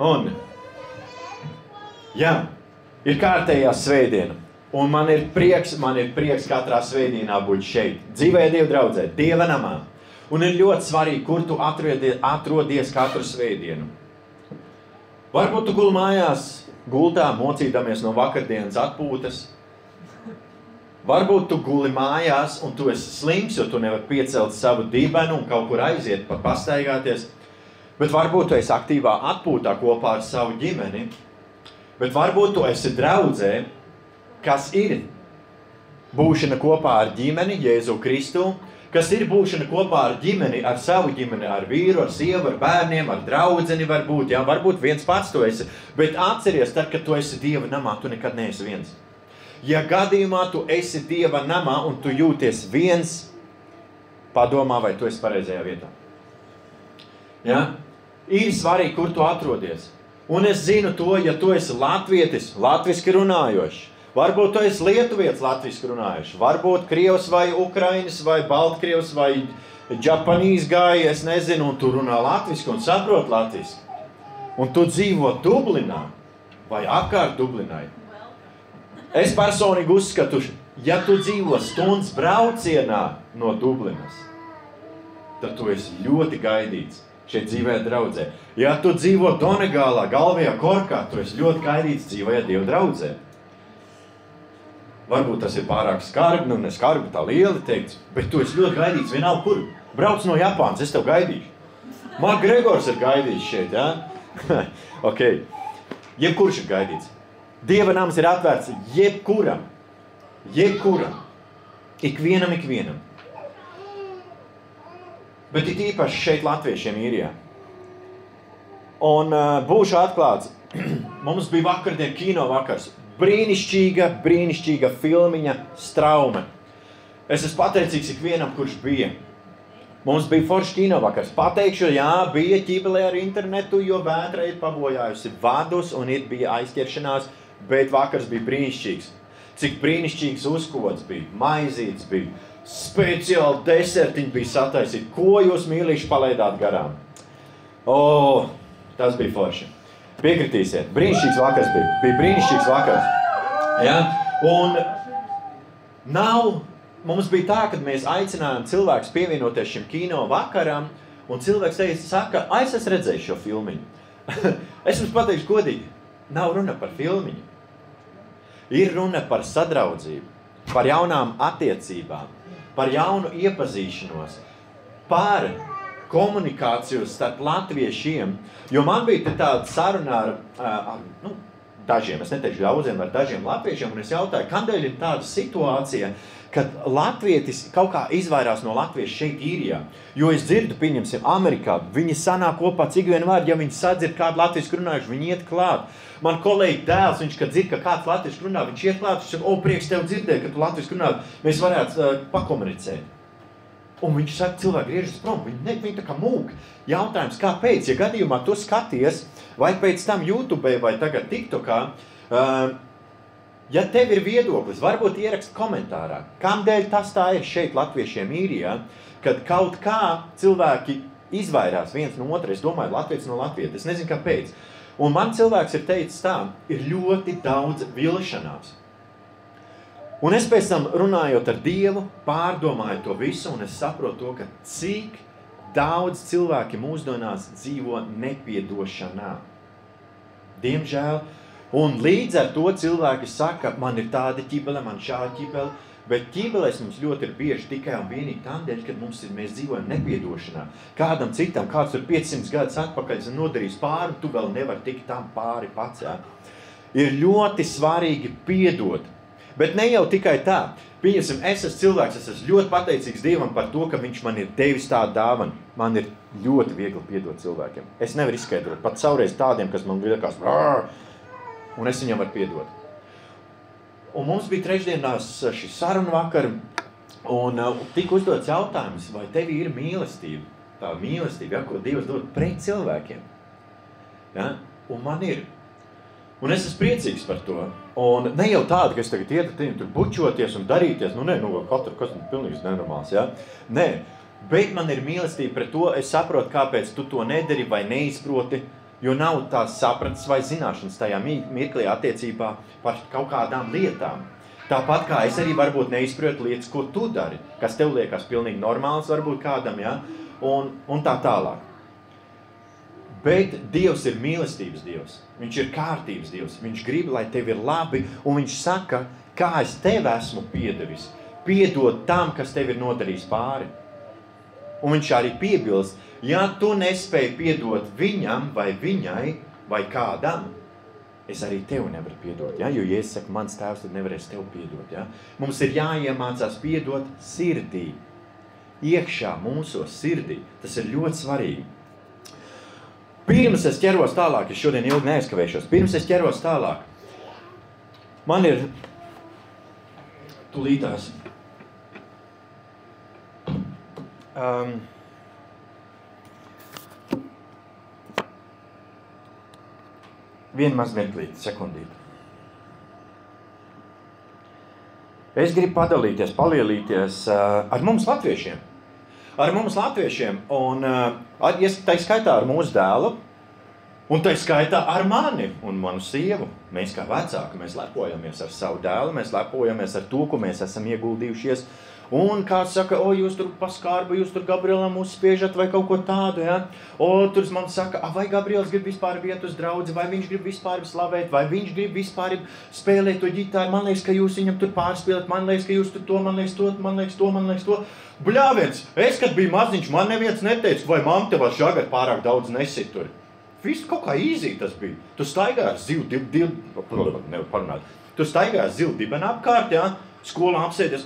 Un, jā, ir kārtējā svētdiena. Un man ir prieks katrā svētdienā būt šeit. Dzīvē Dieva draudzē, Dieva namā. Un ir ļoti svarīgi, kur tu atrodies katru svētdienu. Varbūt tu guli mājās, gultā, mocīdamies no vakardienas atpūtas. Varbūt tu guli mājās un tu esi slims, jo tu nevari piecelt savu dibenu un kaut kur aiziet, pat pastaigāties. Bet varbūt tu esi aktīvā atpūtā kopā ar savu ģimeni. Bet varbūt tu esi draudzē, kas ir būšana kopā ar ģimeni, Jēzu Kristu, kas ir būšana kopā ar ģimeni, ar savu ģimeni, ar vīru, ar sievu, ar bērniem, ar draudzeni varbūt, jā, varbūt viens pats tu esi. Bet atceries, tad, kad tu esi Dieva namā, tu nekad neesi viens. Ja gadījumā tu esi Dieva namā un tu jūties viens, padomā, vai tu esi pareizajā vietā. Ja? Ir svarīgi, kur tu atrodies. Un es zinu to, ja tu esi latvietis, latviski runājošs. Varbūt tu esi lietuvietis latviski runājošs. Varbūt krievs vai ukrainis vai baltkrievs vai japanīs gāja, es nezinu, un tu runā latviski un saprot latviski. Un tu dzīvo Dublinā vai apkārt Dublinai. Es personīgi uzskatu, ja tu dzīvo stundas braucienā no Dublinas, tad tu esi ļoti gaidīts šeit dzīvē draudzē. Ja tu dzīvo Donegālā, Galvijā, Korkā, tu esi ļoti gaidīts dzīvē Dieva draudzē. Varbūt tas ir pārāk skarbi, nu ne skarbi, tā lieli teikts, bet tu esi ļoti gaidīts vienalga kur. Brauc no Japānas, es tev gaidīšu. Gregors ir gaidīts šeit, jā? Ok. Jebkurš ir gaidīts. Dieva nams ir atvērts jebkuram. Ikvienam. Bet ir īpaši šeit latviešiem īrijā. Un būšu atklāts, mums bija vakardien kino vakars. Brīnišķīga filmiņa Straume. Es esmu pateicīgs ikvienam, kurš bija. Mums bija foršs kino vakars. Pateikšu, jā, bija ķibelē ar internetu, jo vētra ir pabojājusi vadus un bija aizķeršanās. Bet vakars bija brīnišķīgs. Cik brīnišķīgs uzkods bija, maizītes bija, speciāli desertiņi bija sataisīti. Ko jūs mīlīši palaidāt garām? Tas bija forši. Piekritīsiet, brīnišķīgs vakars bija brīnišķīgs vakars. Ja? Un mums bija tā, kad mēs aicinājām cilvēkus pievienoties šim kino vakaram, un cilvēks saka, es esmu redzējis šo filmiņu. Es jums pateikšu godīgi, nav runa par filmiņu. Ir runa par sadraudzību, par jaunām attiecībām, par jaunu iepazīšanos, par komunikāciju starp latviešiem, jo man bija tāda saruna ar dažiem, es neteikšu daudziem, ar dažiem latviešiem, un es jautāju, kādēļ ir tāda situācija, kad latvietis kaut kā izvairās no latviešu šeit īrijā. Jo es dzirdu, pieņemsim, Amerikā, viņi sanāk kopā cik vien var, ja viņi sadzird kādu latviešu runājuši, viņi iet klāt. Man kolēģi dēls, viņš, kad dzird, ka kāds latviešu runā, viņš iet klāt, viņš saka, prieks tev dzirdēt, ka tu latviešu runā, mēs varētu pakomunicēt. Un viņš saka, cilvēki griežas prom, viņi tā kā mūk. Jautājums, kāpēc? Ja gadījumā tu skaties, vai pēc tam YouTube vai tagad TikTokā, ja tev ir viedoklis, varbūt ierakst komentārā, kamdēļ tas tā ir šeit latviešiem īrijā, kad kaut kā cilvēki izvairās viens no otra, es domāju, latvietis no latvieta, es nezinu kāpēc. Un man cilvēks ir teicis tā, ir ļoti daudz vilšanās. Un es pēc tam runājot ar Dievu, pārdomāju to visu, un es saprotu to, ka cik daudz cilvēki mūsdienās dzīvo nepiedošanā. Diemžēl. Un līdz ar to cilvēki saka, man ir tāda ķibele, man šāda ķibele, bet ķibeles mums ļoti ir bieži tikai un vienīgi tādēļ, kad mēs dzīvojam nepiedošanā. Kādam citam, kāds tur 500 gadus atpakaļ nodarījis pāri, tu vēl nevar tikt tam pāri pats. Ja? Ir ļoti svarīgi piedot, bet ne jau tikai tā. Pieņemsim, es esmu cilvēks, es esmu ļoti pateicīgs Dievam par to, ka viņš man ir devis tādu dāvanu. Man ir ļoti viegli piedot cilvēkiem. Es nevaru izskaidrot, pat savreiz tādiem, kas man liekas, un es viņam varu piedot. Un mums bija trešdienās šī saruna vakar, un tika uzdots jautājums, vai tev ir mīlestība? Tā mīlestība, ja, ko Dievs dod pret cilvēkiem. Ja? Un man ir. Un es esmu priecīgs par to. Un ne jau tāda, ka es tagad ietatinu tur bučoties un darīties, katru, kas pilnīgs nenormāls, ja? Nē, bet man ir mīlestība pret to, es saprotu, kāpēc tu to nedari vai neizproti. Jo nav tās saprates vai zināšanas tajā mirklī attiecībā par kaut kādām lietām. Tāpat kā es arī varbūt neizprotu lietas, ko tu dari, kas tev liekas pilnīgi normāls varbūt kādam, ja? Un tā tālāk. Bet Dievs ir mīlestības Dievs. Viņš ir kārtības Dievs. Viņš grib, lai tev ir labi, un viņš saka, kā es tev esmu piedevis. Piedod tam, kas tev ir nodarījis pāri. Un viņš arī piebilst, ja tu nespēji piedot viņam vai viņai vai kādam, es arī tev nevaru piedot. Ja? Jo, ja es saku, mans tēvs, tad nevarēs tev piedot. Ja? Mums ir jāiemācās piedot sirdī. Iekšā mūsos sirdī. Tas ir ļoti svarīgi. Pirms es ķeros tālāk, es šodien ilgi neaizkavēšos. Pirms es ķeros tālāk. Man ir tulītās. Vienu mazmirklīti, sekundīti. Es gribu padalīties, palielīties ar mums latviešiem. Un tā skaitā ar mūsu dēlu, un tā skaitā ar mani un manu sievu. Mēs kā vecāki, mēs lepojamies ar savu dēlu, mēs lepojamies ar to, ko mēs esam ieguldījušies. Un kāds saka, jūs tur paskārba, jūs tur Gabrielam uzspiežat vai kaut ko tādu, ja? Tur man saka, vai Gabriels grib vispār iet uz draudzi, vai viņš grib vispār slavēt, vai viņš grib vispār spēlēt to ģitāru. Man liekas, ka jūs viņam tur pārspēlēt, man liekas, ka jūs tur to, man liekas to. Bļāviens, es, kad biju maziņš, man neviens neteica, vai mamma tev ar šagad pārāk daudz nesit tur. Viss kaut kā īzī tas bija. Tu staigāji ar zilu dibenu apkārt, ja? Skolā apsēdies.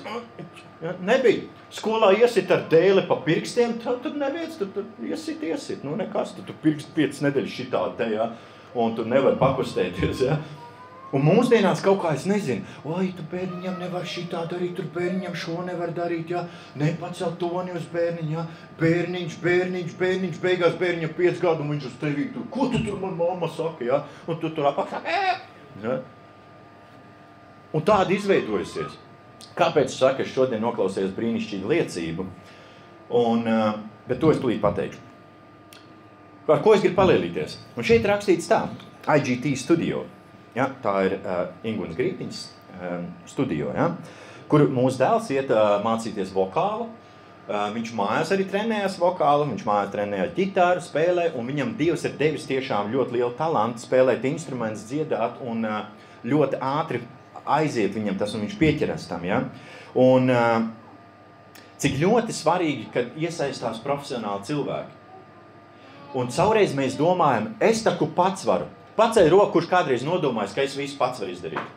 Ja, nebija. Skolā iesit ar dēli pa pirkstiem, tur neviens, tur iesit. Nu, nekas, tu pirkst 5 nedēļas šitā te, ja, un tu nevar pakustēties, ja. Un mūsdienās kaut kā es nezinu, tu bērniņam nevar šitā darīt, tur bērniņam šo nevar darīt, ja, nepacelt toni uz bērniņu, ja, bērniņš, beigās bērniņam 5 gadu, un viņš uz tevi tur, ko tu tur man mamma saka, ja, un tu tur apāk saka, ja. Un tāda izveidojusies. Kāpēc es saku, es šodien noklausījos brīnišķīgu liecību, bet to es tūlīt pateikšu. Ar ko es gribu palielīties? Un šeit rakstīts tā, IGT studio, ja, tā ir Inguns Grītiņas studio, ja, kur mūsu dēls iet mācīties vokālu. Viņš mājās arī trenējās vokālu, viņš mājās trenējās ģitāru, spēlē, un viņam Dievs ir devis tiešām ļoti lielu talantu spēlēt instrumentus, dziedāt un ļoti ātri aiziet viņam tas, un viņš pieķeras tam, ja? Un cik ļoti svarīgi, kad iesaistās profesionāli cilvēki. Un caurreiz mēs domājam, es taku pats varu. Paceļ roku, kurš kādreiz nodomājis, ka es visu pats varu izdarīt.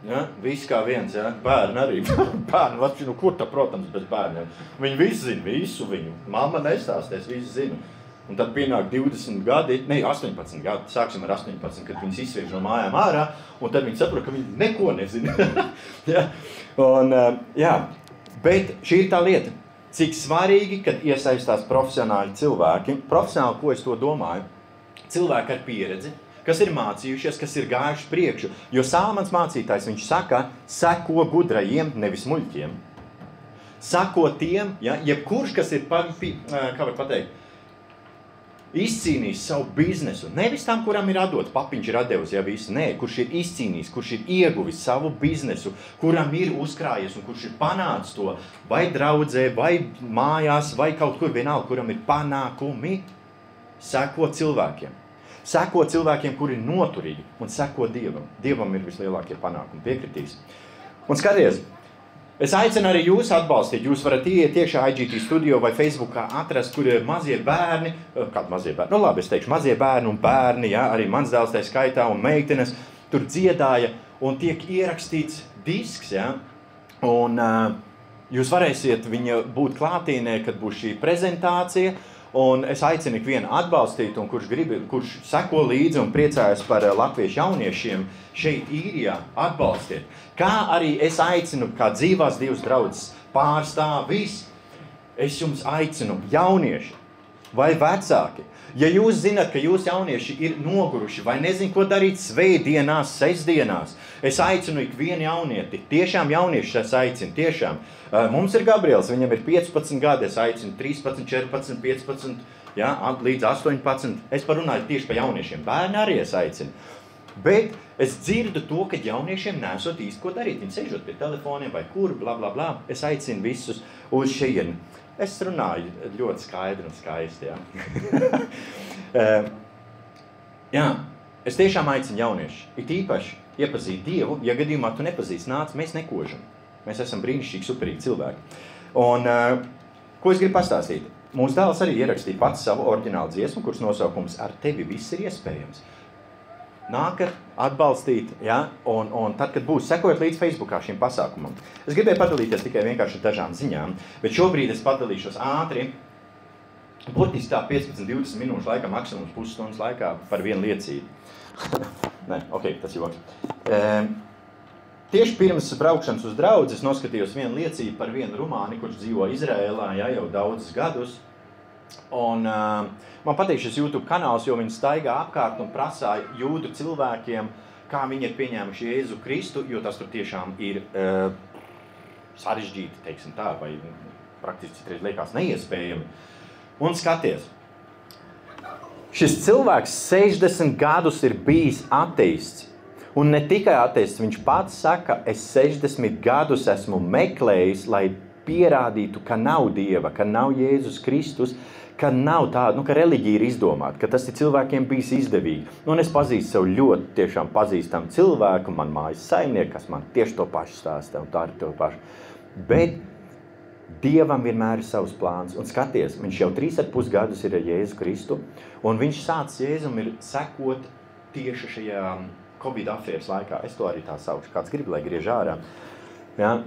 Ja? Viss kā viens, ja? Bērni arī. Bērni, kur tā, protams, bez bērniem. Viņi visi zina, visu viņu. Mamma nestāstēs, visi zina. Un tad pienāk 20 gadi, 18 gadi, sāksim ar 18, kad viņas izsviež no mājām ārā, un tad viņi saprot, ka viņi neko nezina. Ja? Un, jā, bet šī ir tā lieta, cik svarīgi, kad iesaistās profesionāli cilvēki. Profesionāli, ko es to domāju? Cilvēki ar pieredzi, kas ir mācījušies, kas ir gājuši priekšu. Jo Salmans mācītājs, viņš saka, seko gudrajiem, nevis muļķiem. Sako tiem, ja, jebkurš, kas ir, kā var pateikt, izcīnījis savu biznesu. Nevis tam, kuram ir atdots, papiņš ir atdevis, ja visu. Nē, kurš ir izcīnījis, kurš ir ieguvis savu biznesu, kuram ir uzkrājies un kurš ir panācis to vai draudzē, vai mājās, vai kaut kur vienalga, kuram ir panākumi. Seko cilvēkiem. Seko cilvēkiem, kuri ir noturīgi, un seko Dievam. Dievam ir vislielākie panākumi, piekritīs. Un skaties, es aicinu arī jūs atbalstīt. Jūs varat iet iekšā IGT studio vai Facebookā atrast, kur ir mazie bērni. Kādi mazie bērni? Nu labi, es teikšu, mazie bērni un bērni, ja, arī mans dēls tajā skaitā un meitenes tur dziedāja un tiek ierakstīts disks, ja. Un jūs varēsiet viņa būt klātienē, kad būs šī prezentācija. Un es aicinu ikvienu atbalstīt, un kurš seko līdzi un priecājas par latviešu jauniešiem šeit Īrijā, atbalstiet. Kā arī es aicinu, kā dzīvās Dievas draudzes pārstāvis, es jums aicinu jaunieši vai vecāki. Ja jūs zināt, ka jūs jaunieši ir noguruši vai nezin, ko darīt svētdienās, sestdienās, es aicinu ikvienu jaunieti, tiešām jaunieši es aicinu, tiešām. Mums ir Gabriels, viņam ir 15 gadi, es aicinu 13, 14, 15, ja, līdz 18. Es parunāju tieši par jauniešiem. Bērni arī es aicinu. Bet es dzirdu to, ka jauniešiem nesot īsti ko darīt. Viņi sežot pie telefoniem vai kur, bla, bla, bla. Es aicinu visus uz šejieni. Es runāju ļoti skaidri un skaisti, jā. Es tiešām aicinu jaunieši. It īpaši iepazīt Dievu, ja gadījumā tu nepazīsti, nāc, mēs nekožam. Mēs esam brīnišķīgi, superīgi cilvēki. Un ko es gribu pastāstīt? Mūsu dēls arī ierakstīja pats savu oriģinālu dziesmu, kuras nosaukums Ar tevi viss ir iespējams. Nākat, atbalstīt, ja? Un tad, kad būs sekojot līdz Facebookā šim pasākumam. Es gribēju padalīties tikai vienkārši ar dažām ziņām, bet šobrīd es padalīšos ātri, burtiski tā 15-20 minūšu laikā, maksimums pusstundas laikā par vienu liecību. Nē, ok, tas joks. Tieši pirms braukšanas uz draudzi es noskatījos vienu liecību par vienu rumāni, kurš dzīvo Izrēlā, ja, jau daudzus gadus. Un man patīk šis YouTube kanāls, jo viņi staigā apkārt un prasā jūdu cilvēkiem, kā viņi ir pieņēmuši Jēzu Kristu, jo tas tur tiešām ir sarežģīti, teiksim tā, vai praktiski citreiz liekas neiespējami. Un skaties, šis cilvēks 60 gadus ir bijis ateists. Un ne tikai ateists, viņš pats saka, es 60 gadus esmu meklējis, lai pierādītu, ka nav Dieva, ka nav Jēzus Kristus, ka nav tāda, ka reliģija ir izdomāta, ka tas ir cilvēkiem bijis izdevīgi. Un es pazīstu sev ļoti tiešām pazīstam cilvēku, man mājas saimnieku, kas man tieši to pašu stāstā, un tā ir to pašu. Bet Dievam vienmēr ir savs plāns. Un skaties, viņš jau 3,5 gadus ir ar Jēzu Kristu, un viņš sācis Jēzum ir sekot tieši šajā Covid afēras laikā. Es to arī tā saukšu. Kāds grib, lai griež ārā. Ja?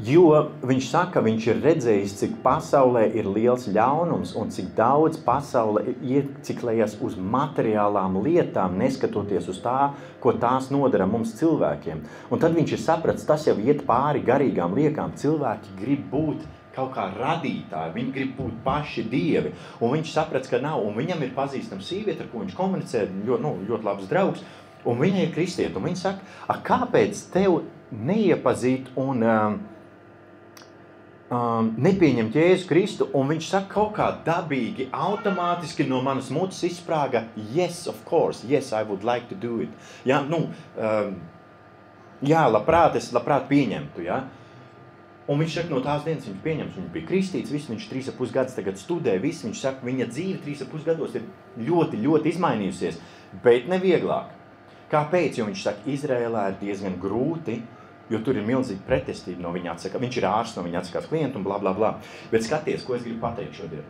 Jo viņš saka, viņš ir redzējis, cik pasaulē ir liels ļaunums un cik daudz pasaule ieciklējas uz materiālām lietām, neskatoties uz tā, ko tās nodara mums cilvēkiem. Un tad viņš ir sapratis, tas jau iet pāri garīgām liekām. Cilvēki grib būt kaut kā radītāji, viņi grib būt paši dievi. Un viņš saprats, ka nav. Un viņam ir pazīstama sīvieta, ar ko viņš komunicē, ļoti labs draugs. Un viņa ir kristieta. Un viņa saka, kāpēc tev neiepazīt un nepieņemt Jēzu Kristu? Un viņš saka kaut kā dabīgi, automātiski no manas mutes izsprāga, yes, of course, yes, I would like to do it. Ja, es labprāt pieņemtu, ja. Un viņš saka, no tās dienas viņš pieņems, viņš bija kristīts, viss, viņš 3,5 gadus tagad studē, viss, viņš saka, viņa dzīve 3,5 gados ir ļoti, ļoti izmainījusies, bet nevieglāk. Kāpēc? Jo viņš saka, Izrēlā ir diezgan grūti, jo tur ir milzīga pretestība no viņa atsaka, viņš ir ārsts, no viņa atsakās klientu un bla, bla, bla. Bet skaties, ko es gribu pateikt šodien.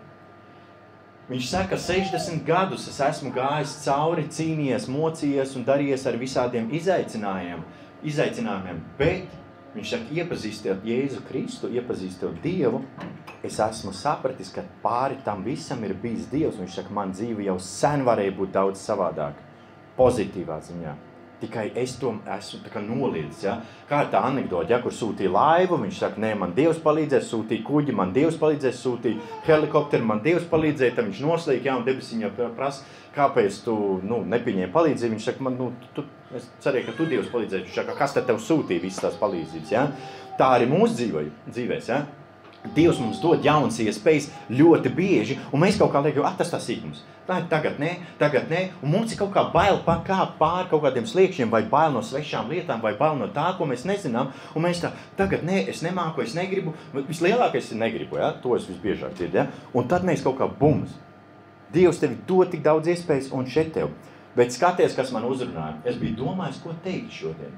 Viņš saka, 60 gadus es esmu gājis cauri, cīnījies, mocījies un darījies ar visādiem izaicinājumiem, bet viņš saka, iepazīstot Jēzu Kristu, iepazīstot Dievu, es esmu sapratis, ka pāri tam visam ir bijis Dievs. Viņš saka, man dzīve jau sen varēja būt daudz savādāk, pozitīvā ziņā. Tikai es to esmu tā kā noliedzis, ja? Kā ir tā anekdote, ja, kur sūtīja laivu, viņš saka, nē, man Dievs palīdzēs, sūtīja kuģi, man Dievs palīdzēs, sūtīja helikopteri, man Dievs palīdzēja, tad viņš noslīk, ja, un debesiņā prasa, kāpēc tu, nepieņēmi palīdzību. Viņš saka, es cerēju, ka tu Dievs palīdzēs, viņš saka, kas tad tev sūtīja visas tās palīdzības, ja? Tā arī mūsu dzīvēs, ja? Dievs mums dod jaunas iespējas ļoti bieži, un mēs kaut kā liekam, tas tā sīkums. Tagad nē, un mums ir kaut kā bail kāpt pāri kaut kādiem sliekšņiem, vai bail no svešām lietām, vai bail no tā, ko mēs nezinām, un mēs tā, tagad nē, es nemāku, es negribu, vislielākais ir negribu, ja? To es visbiežāk dzirdu, ja? Un tad mēs kaut kā bums. Dievs tevi dod tik daudz iespējas, un šeit tev. Bet skaties, kas man uzrunāja. Es biju domājis, ko teikt šodien.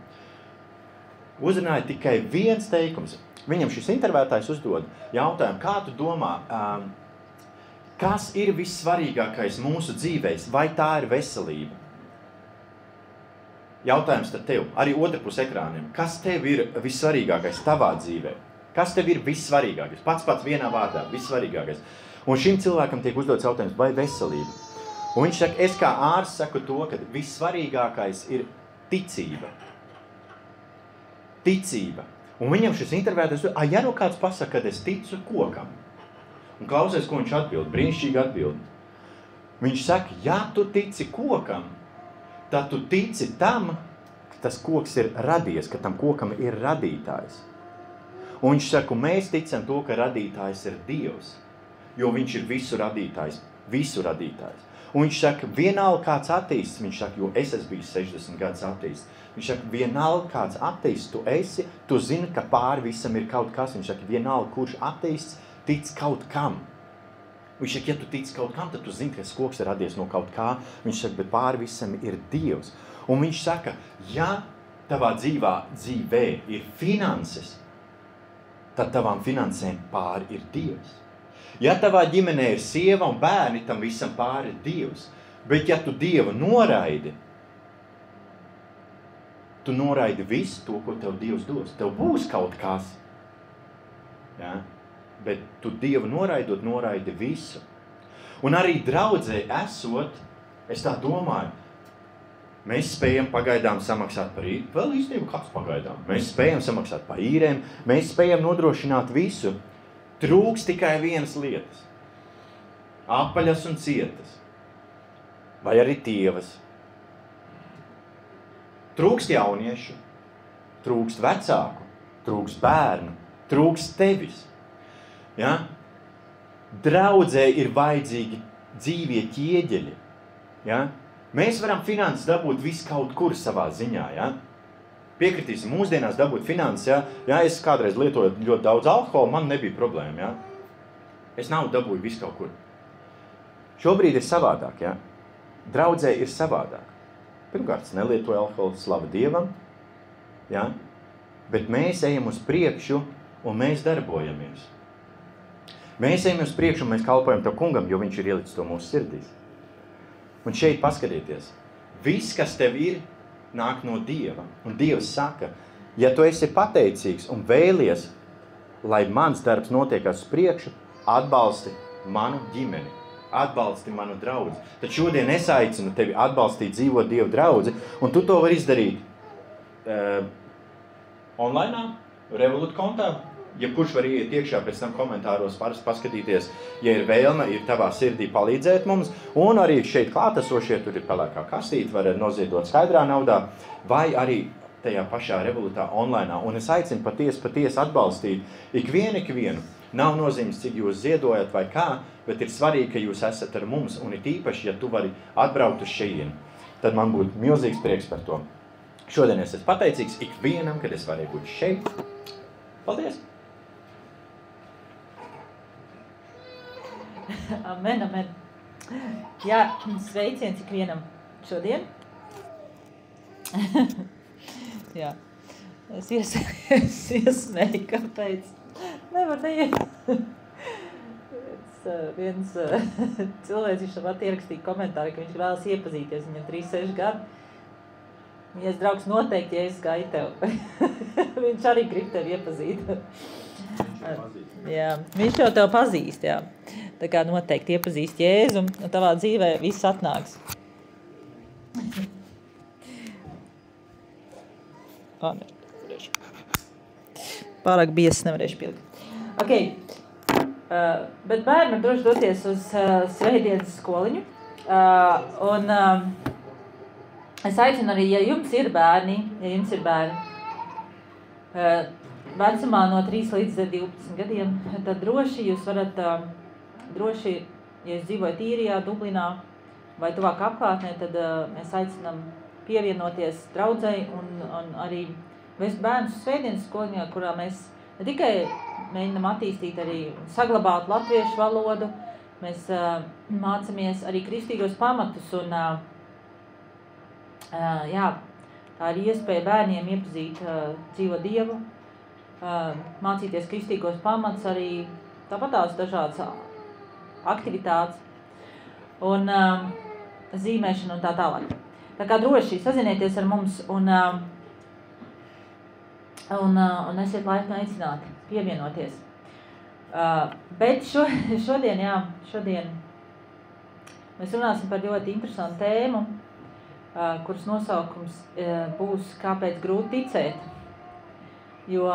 Uzrunāja tikai viens teikums. Viņam šis intervētājs uzdod jautājumu, kā tu domā, kas ir vissvarīgākais mūsu dzīvēs, vai tā ir veselība? Jautājums tad tev, arī otrpus ekrāniem, kas tev ir vissvarīgākais tavā dzīvē? Kas tev ir vissvarīgākais? Pats vienā vārdā, vissvarīgākais. Un šim cilvēkam tiek uzdots jautājums, vai veselība? Un viņš saka, es kā ārsts saku to, ka vissvarīgākais ir ticība. Ticība. Un viņam šis intervētājs, ja nu kāds pasaka, kad es ticu kokam. Un klausies, ko viņš atbild, brīnišķīgi atbild. Viņš saka, ja tu tici kokam, tad tu tici tam, ka tas koks ir radies, ka tam kokam ir radītājs. Un viņš saka, mēs ticam to, ka radītājs ir Dievs. jo viņš ir visu radītājs. Un viņš saka, vienalga kāds ateists, viņš saka, jo es esmu bijis 60 gadus ateists. Viņš saka, vienalga kāds ateists tu esi, tu zini, ka pāri visam ir kaut kas. Viņš saka, vienalga kurš ateists tic kaut kam. Viņš saka, ja tu tic kaut kam, tad tu zini, ka koks ir radies no kaut kā. Viņš saka, bet pāri visam ir Dievs. Un viņš saka, ja tavā dzīvē ir finanses, tad tavām finansēm pāri ir Dievs. Ja tavā ģimenē ir sieva un bērni, tam visam pāri ir Dievs. Bet ja tu Dievu noraidi, tu noraidi visu to, ko tev Dievs dos. Tev būs kaut kas. Ja? Bet tu Dievu noraidi visu. Un arī draudzē esot, es tā domāju, mēs spējam pagaidām samaksāt par īri. Vēl īstenībā kāds pagaidām. Mēs spējam samaksāt par īrēm, mēs spējam nodrošināt visu. Trūks tikai vienas lietas. Apaļas un cietas. Vai arī tievas. Trūkst jauniešu, trūkst vecāku, trūkst bērnu, trūkst tevis. Ja? Draudzē ir vajadzīgi dzīvie ķieģeļi. Ja? Mēs varam finanses dabūt visu kaut kur savā ziņā. Ja? Piekritīsim, mūsdienās dabūt finanses. Ja es kādreiz lietoju ļoti daudz alkohola, man nebija problēma. Ja? Es nav dabūju visu kaut kur. Šobrīd ir savādāk. Ja? Draudzē ir savādāk. Pirmkārt, es nelietoju alkoholu, slava Dievam, ja? Bet mēs ejam uz priekšu un mēs darbojamies. Mēs ejam uz priekšu un mēs kalpojam tev kungam, jo viņš ir ielicis to mūsu sirdīs. Un šeit paskatieties, viss, kas tev ir, nāk no Dieva. Un Dievs saka, ja tu esi pateicīgs un vēlies, lai mans darbs notiekās uz priekšu, atbalsti manu ģimeni. Atbalsti manu draudzi. Tad šodien es aicinu tevi atbalstīt dzīvot Dieva draudzi, un tu to vari izdarīt online, Revolut kontā, ja kurš var iet iekšā pēc tam komentāros paskatīties, ja ir vēlme, ir tavā sirdī palīdzēt mums, un arī šeit klātesošie, tur ir pelēkā kastīte, var noziedot skaidrā naudā, vai arī tajā pašā Revolutā online. Un es aicinu patiesi atbalstīt ikvienu. Nav nozīmes, cik jūs ziedojat vai kā, bet ir svarīgi, ka jūs esat ar mums, un ir īpaši, ja tu vari atbraukt uz šejienu, tad man būtu milzīgs prieks par to. Šodien es esmu pateicīgs ikvienam, kad es varēju būt šeit. Paldies! Amen, amen. Jā, sveiciens ikvienam šodien. Jā, es iesmēju, kāpēc. Nevar neiet. Viens cilvēks viņš pat ierakstīja komentāru, ka viņš vēlas iepazīties, viņam 3-6 gadi. Viņas draugs noteikti, ja es gāju tev. Viņš arī grib tevi iepazīt. Jā, viņš jau tev pazīst, jā. Tā kā noteikti iepazīst Jēzu, un tavā dzīvē viss atnāks. Pārāk biezs nevarēšu pilgt. Okay. Bet bērni droši doties uz svētdienas skoliņu. Es aicinu arī, ja jums ir bērni, vecumā no 3 līdz 12 gadiem, tad droši jūs varat, ja jūs dzīvojat Īrijā, Dublinā vai tuvāk apkārtnē, tad mēs aicinām pievienoties draudzei un arī vest bērnus uz svētdienas skoliņā, kurā mēs ne tikai mēģinām attīstīt arī saglabāt latviešu valodu, mēs mācamies arī kristīgos pamatus un jā, tā ir iespēja bērniem iepazīt dzīvo Dievu, mācīties kristīgos pamatus, arī tāpatās dažādas aktivitātes un zīmēšana un tā tālāk. Tā kā droši sazinieties ar mums un esiet laipni aicināti pievienoties. Bet šodien mēs runāsim par ļoti interesantu tēmu, kuras nosaukums būs Kāpēc grūti ticēt. Jo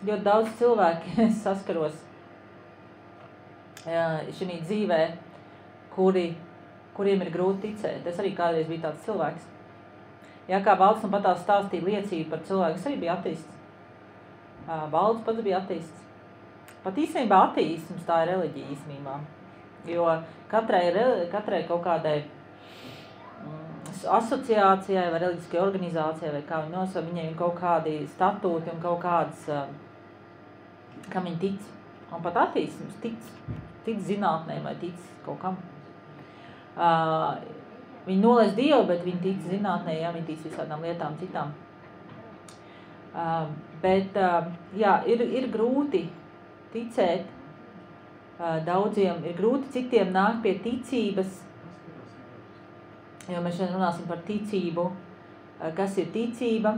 ļoti daudz cilvēki saskaros šī dzīvē, kuriem ir grūti ticēt. Es arī kādreiz biju tāds cilvēks. Jā, kā Valds un patās stāstīja liecību par cilvēku, es arī biju ateists. Valds pats bija ateists. Pat īstenībā ateisms tā ir reliģija īstenībā. Jo katrai kaut kādai asociācijai vai reliģiskai organizācijai, vai kā viņi nosauc, viņiem ir kaut kādi statūti un kaut kādas, kam viņi tic. Un pat ateisms tic zinātnē vai tic kaut kam. Viņi nolaiž Dievu, bet viņi tic zinātnē, jā, viņi tic visādām lietām citām. Jā, ir grūti ticēt daudziem, ir grūti citiem nākt pie ticības, jo mēs šodien runāsim par ticību, kas ir ticība.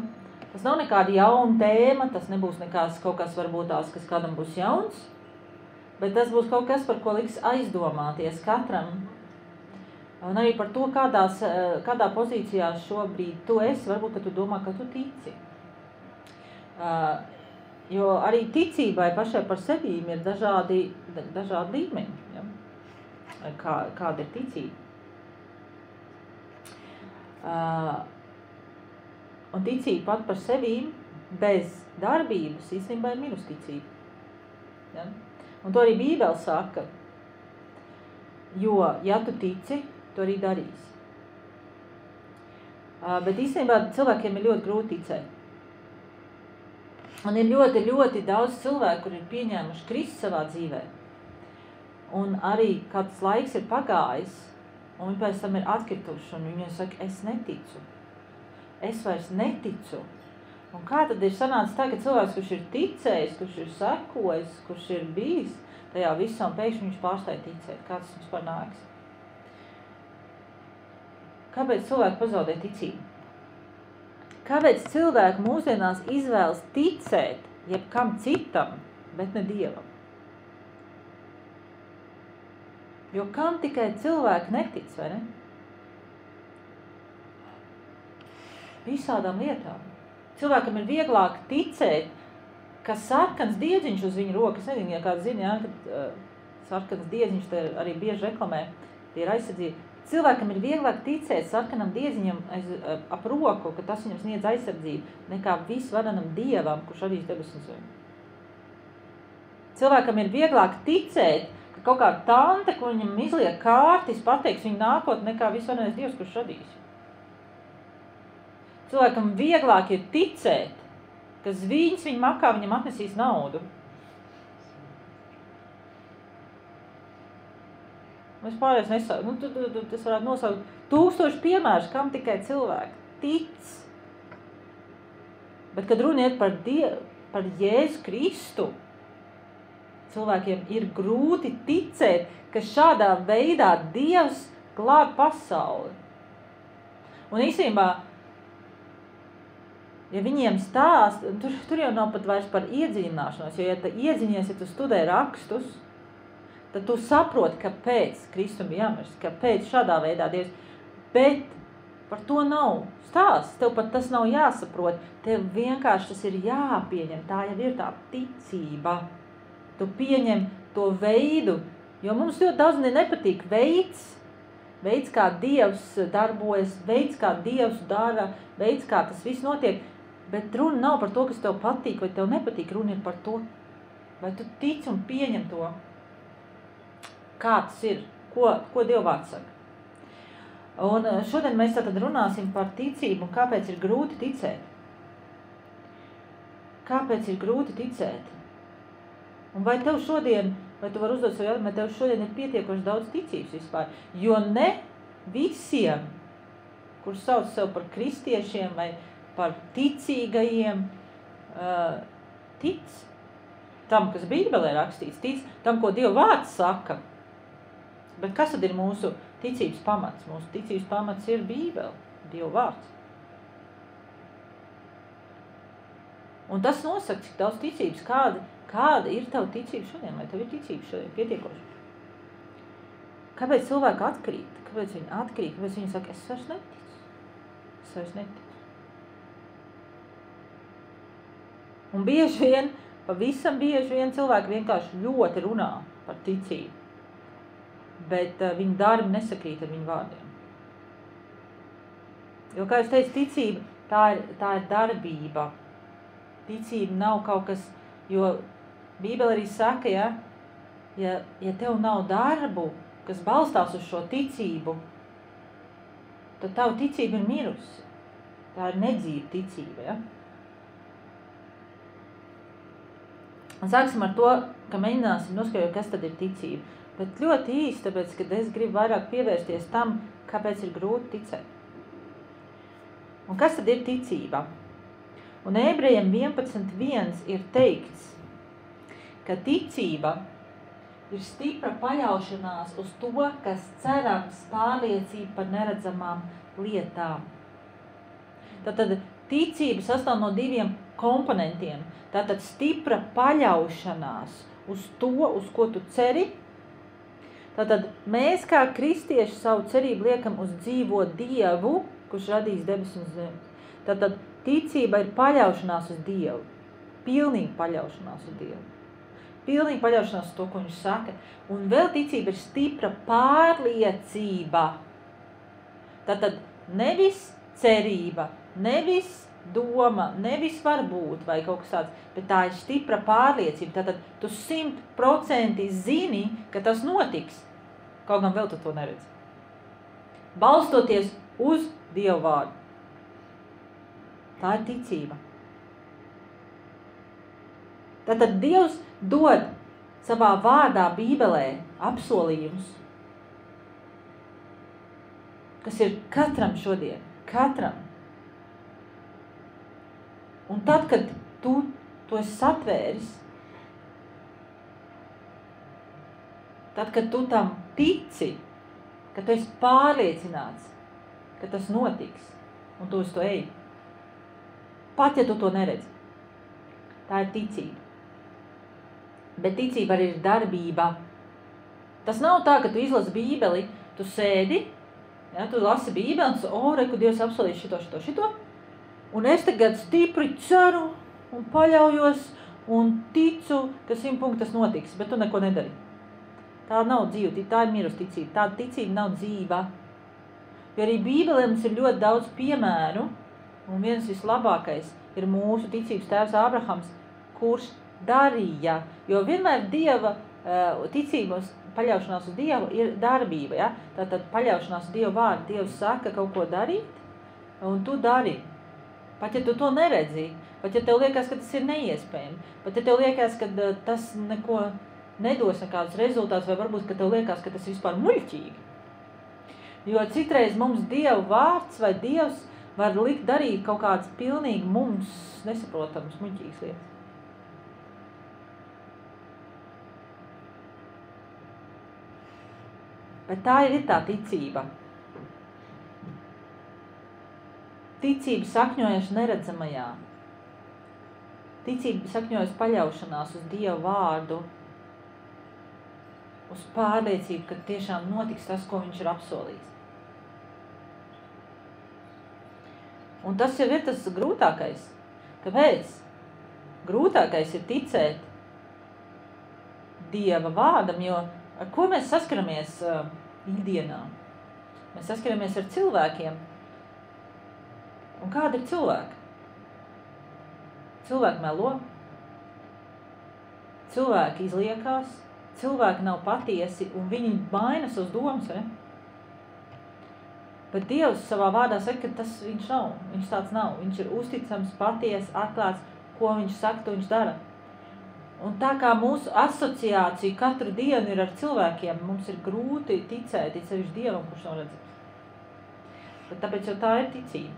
Tas nav nekāda jauna tēma, tas nebūs kaut kas varbūt tās, kas kādam būs jauns, bet tas būs kaut kas, par ko liks aizdomāties katram. Un arī par to, kādā pozīcijā šobrīd tu esi, varbūt, ka tu domā, ka tu tici. Jo arī ticībai pašai par sevīm ir dažādi līmeņi, ja? Kāda ir ticība. Un ticība pat par sevīm bez darbības īstenībā ir minus ticība. Ja? Un to arī Bībele saka, jo, ja tu tici, tu arī darīsi. Bet īstenībā cilvēkiem ir ļoti grūti ticēt. Un ir ļoti, ļoti daudz cilvēku, kur ir pieņēmuši Kristu savā dzīvē. Un arī kāds laiks ir pagājis, un viņi pēc tam ir atkrituši, un viņi saka, es neticu. Es vairs neticu. Un kā tad ir sanācis tā, ka cilvēks, kurš ir ticējis, kurš ir sekojis, kurš ir bijis tajā visam, pēkšņi viņš pārstāja ticēt? Kā tas mums panāks? Kāpēc cilvēki pazaudē ticību? Kāpēc cilvēki mūsdienās izvēlas ticēt jebkam citam, bet ne Dievam? Jo kam tikai cilvēki netic, vai ne? Visādām lietām. Cilvēkam ir vieglāk ticēt, ka sarkans diedziņš uz viņa rokas, nezinu, ja kāds zina, ja, kad sarkans diedziņš te arī bieži reklamē, tie ir aizsardzība. Cilvēkam ir vieglāk ticēt sarkanam diedziņam ap roku, ka tas viņam sniedz aizsardzību, nekā visvarenam Dievam, kurš arī debesis un cilvēkam ir vieglāk ticēt, ka kaut kā tante, ko viņam izliek kārtis, pateiks viņu nākotnē, nekā visvarenais Dievs, kurš radīs. Cilvēkam vieglāk ir ticēt, ka zvīņas viņa makā viņam atnesīs naudu. Es pārējais nesauku. Tas varētu nosaukt 1000 piemērus, kam tikai cilvēki tic. Bet, kad runa iet par Jēzu Kristu, cilvēkiem ir grūti ticēt, ka šādā veidā Dievs glāb pasauli. Un īstenībā, ja viņiem stāst, tur jau nav pat vairs par iedziļināšanos, jo ja iedziļinies, ja tu studē rakstus, tad tu saproti, kāpēc Kristum jāmirst, kāpēc šādā veidā Dievs, bet par to nav stāsts, tev pat tas nav jāsaprot, tev vienkārši tas ir jāpieņem, tā jau ir tā ticība. Tu pieņem to veidu, jo mums ļoti daudz nepatīk veids, kā Dievs darbojas, veids, kā Dievs dara, veids, kā tas viss notiek, bet runa nav par to, kas tev patīk vai tev nepatīk, runa ir par to, vai tu tic un pieņem to, kā tas ir, ko Dievvārds saka. Un šodien mēs tātad runāsim par ticību un kāpēc ir grūti ticēt. Kāpēc ir grūti ticēt? Un vai tev šodien, vai tu vari uzdot savu jautājumu, vai tev šodien ir pietiekoši daudz ticības vispār? Jo ne visiem, kurus sauc sev par kristiešiem vai par ticīgajiem, tic tam, kas Bībelē rakstīts, tic tam, ko Dievvārds saka. Bet kas tad ir mūsu ticības pamats? Mūsu ticības pamats ir Bībele, Dievvārds. Un tas nosaka, cik daudz ticības, kāda ir tava ticība šodien, vai tev ir ticība šodien pietiekoši? Kāpēc cilvēki atkrīt? Kāpēc viņi saka, es vairs neticu? Un pavisam bieži vien cilvēki vienkārši ļoti runā par ticību. Bet viņa darbi nesakrīt ar viņu vārdiem. Jo, kā es teicu, ticība, tā ir darbība. Ticība nav kaut kas, jo Bībele arī saka, ja tev nav darbu, kas balstās uz šo ticību, tad tava ticība ir mirusi. Tā ir nedzīva ticība, ja? Un sāksim ar to, ka mēģināsim noskaidrot, kas tad ir ticība. Bet ļoti īsti, tāpēc, ka es gribu vairāk pievērsties tam, kāpēc ir grūti ticēt. Un kas tad ir ticība? Un Ebrejiem 11.1 ir teikts, ka ticība ir stipra paļaušanās uz to, kas cerams, pārliecība par neredzamām lietām. Tātad ticība sastāv no diviem komponentiem. Tātad stipra paļaušanās uz to, uz ko tu ceri. Tātad mēs kā kristieši savu cerību liekam uz dzīvo Dievu, kurš radīs debesis un zemi. Tātad ticība ir paļaušanās uz Dievu. Pilnīga paļaušanās uz Dievu. Pilnīga paļaušanās uz to, ko viņš saka. Un vēl ticība ir stipra pārliecība. Tātad nevis cerība, nevis doma, nevis varbūt vai kaut kas tāds, bet tā ir stipra pārliecība. Tātad tu 100% zini, ka tas notiks. Kaut gan vēl tu to neredzi. Balstoties uz Dievu vārdu. Tā ir ticība. Tātad Dievs dod savā vārdā Bībelē apsolījumus, kas ir katram šodien, katram. Un tad, kad tu to esi satvēris, tad, kad tu tam tici, ka tu esi pārliecināts, ka tas notiks, un tu uz to eji, pat ja tu to neredzi. Tā ir ticība. Bet ticība arī ir darbība. Tas nav tā, ka tu izlasi Bībeli, tu sēdi, ja, tu lasi Bībeli, un tu reku, Dievs apsolīs šito. Un es tagad stipri ceru un paļaujos un ticu, ka 100% tas notiks, bet tu neko nedari. Tā nav dzīva, tā ir mirus ticība. Tā ticība nav dzīva. Jo arī Bībelē mums ir ļoti daudz piemēru, un viens vislabākais ir mūsu ticības tēvs Ābrahams, kurš darīja. Jo vienmēr Dieva ticības paļaušanās uz Dievu ir darbība. Ja? Tātad paļaušanās uz Dievu vārdu. Dievs saka kaut ko darīt, un tu dari. Pat ja tu to neredzi, pat ja tev liekas, ka tas ir neiespējami, pat ja tev liekas, ka tas neko nedos nekādus rezultātus, vai varbūt, ka tev liekas, ka tas ir vispār muļķīgi. Jo citreiz mums Dieva vārds vai Dievs var likt darīt kaut kādas pilnīgi mums nesaprotamas muļķīgas lietas. Bet tā ir tā ticība. Ticība sakņojas neredzamajā. Ticība sakņojas paļaušanās uz Dievu vārdu, uz pārliecību, ka tiešām notiks tas, ko viņš ir apsolījis. Un tas jau ir tas grūtākais. Kāpēc? Grūtākais ir ticēt Dieva vārdam, jo ar ko mēs saskaramies ikdienā? Mēs saskaramies ar cilvēkiem. Un kāda ir cilvēka? Cilvēki melo, cilvēki izliekās, cilvēki nav patiesi un viņi bainas uz domas, vai? Bet Dievs savā vārdā saka, ka tas viņš nav, viņš tāds nav. Viņš ir uzticams, patiesi, atklāts, ko viņš saka, to viņš dara. Un tā kā mūsu asociācija katru dienu ir ar cilvēkiem, mums ir grūti ticēt, sevišķi Dievam, kurš nav redzams. Bet tāpēc jau tā ir ticība.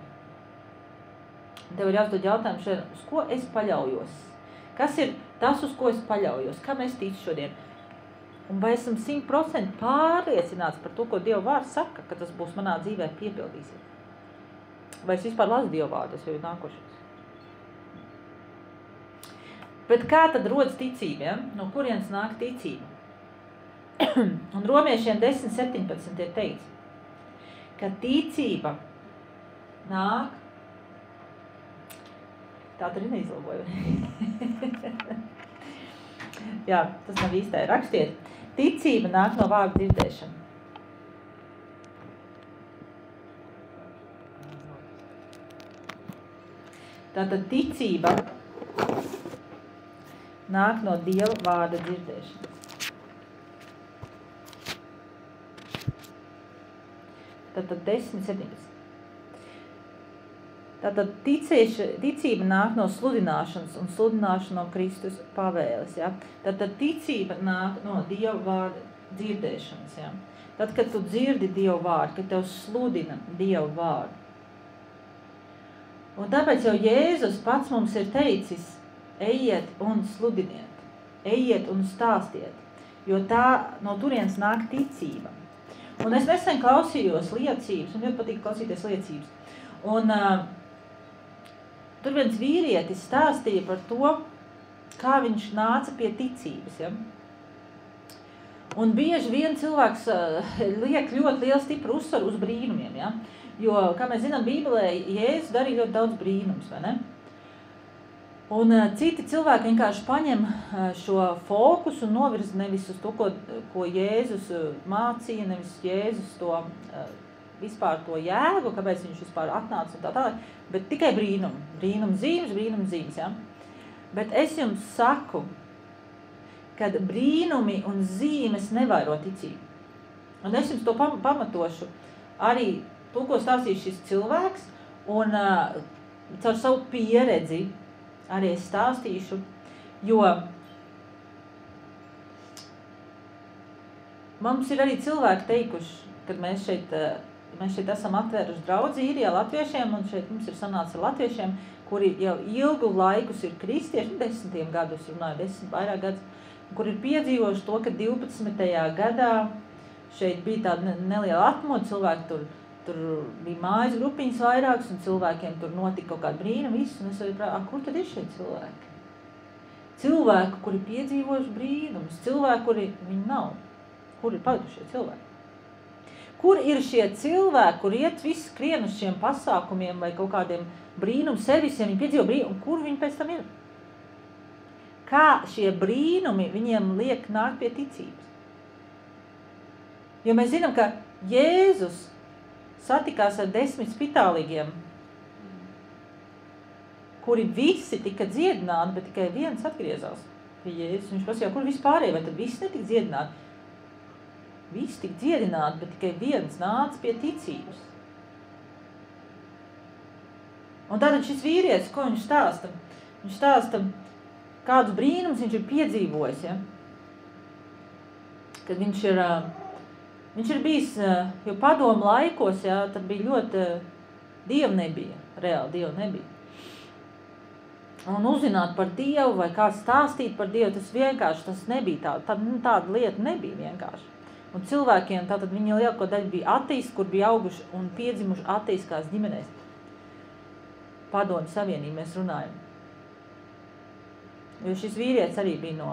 Tev ir jāuzdod jautājumu šodien, uz ko es paļaujos? Kas ir tas, uz ko es paļaujos? Kam es ticu šodien? Un vai esam 100% pārliecināts par to, ko Dieva vārds saka, ka tas būs manā dzīvē piepildīsies? Vai es vispār lasu Dieva vārdu, tas jau ir nākošais? Bet kā tad rodas ticība? Ja? No kurienes nāk ticība? Un Romiešiem 10.17 ir teikts, ka ticība nāk. Tā tur ir neizlaboja. Jā, tas nav īstai. Rakstiet. Ticība nāk no vārda dzirdēšana. Tātad ticība nāk no Dieva vārda dzirdēšanas. tad 10:17. Tātad ticība nāk no sludināšanas un sludināšana no Kristus pavēles. Ja? Tātad ticība nāk no Dieva vārda dzirdēšanas. Ja? Tad, kad tu dzirdi Dieva vārdu, kad tev sludina Dieva vārdu. Un tāpēc jau Jēzus pats mums ir teicis, ejiet un sludiniet, ejiet un stāstiet, jo tā no turienes nāk ticība. Un es nesen klausījos liecības, un ļoti patīk klausīties liecības. Un tur viens vīrietis stāstīja par to, kā viņš nāca pie ticības. Ja? Un bieži vien cilvēks liek ļoti lielu stipru uzsvaru uz brīnumiem. Ja? Jo, kā mēs zinām, Bībelē Jēzus darīja ļoti daudz brīnums, vai ne? Un citi cilvēki vienkārši paņem šo fokusu un novirza nevis uz to, ko Jēzus mācīja, nevis Jēzus to vispār to jēgu, kāpēc viņš vispār atnāca un tā tālāk, bet tikai brīnum zīmes, ja? Bet es jums saku, kad brīnumi un zīmes nevairo ticību. Un es jums to pamatošu arī to, ko stāstīs šis cilvēks, un caur savu pieredzi arī es stāstīšu, jo mums ir arī cilvēki teikuši, kad mēs šeit esam atvēruši draudzi īrijā latviešiem, un šeit mums ir sanāca ar latviešiem, kuri jau ilgu laikus ir kristieši, 10 gadus runāju, 10 vairāk gadus, kur ir piedzīvojuši to, ka 12. gadā šeit bija tāda neliela atmoda, cilvēki tur bija mājas grupiņas vairākas, un cilvēkiem tur notika kaut kāda brīna, viss, un es arī prātu, kur tad ir šie cilvēki? Cilvēki, kuri piedzīvojuši brīnumus, cilvēki, kuri viņi nav. Kur ir palikušie cilvēki? Kur ir šie cilvēki, kur iet visi skrien uz šiem pasākumiem vai kaut kādiem brīnumu servisiem, viņi piedzīvo brīnumu, un kur viņi pēc tam ir? Kā šie brīnumi viņiem liek nākt pie ticības? Jo mēs zinām, ka Jēzus satikās ar 10 spitālīgiem, kuri visi tika dziedināti, bet tikai viens atgriezās pie Jēzus. Viņš prasīja, kur vispārēji, vai tad visi netika dziedināti? Visi tika dziedināti, bet tikai viens nāca pie ticības. Un tātad šis vīrietis, ko viņš stāsta? Viņš stāsta, kādus brīnumus viņš ir piedzīvojis, ja? Kad viņš ir bijis, jo padomu laikos, ja, tad bija ļoti, Dievu nebija, reāli Dievu nebija. Un uzzināt par Dievu vai kā stāstīt par Dievu, tas vienkārši, tas nebija tāda lieta nebija vienkārši. Un cilvēkiem, tātad viņa lielāko daļu bija ateisti, kur bija auguši un piedzimuši ateistiskās ģimenēs. Padomu savienību mēs runājam. Jo šis vīrietis arī bija no,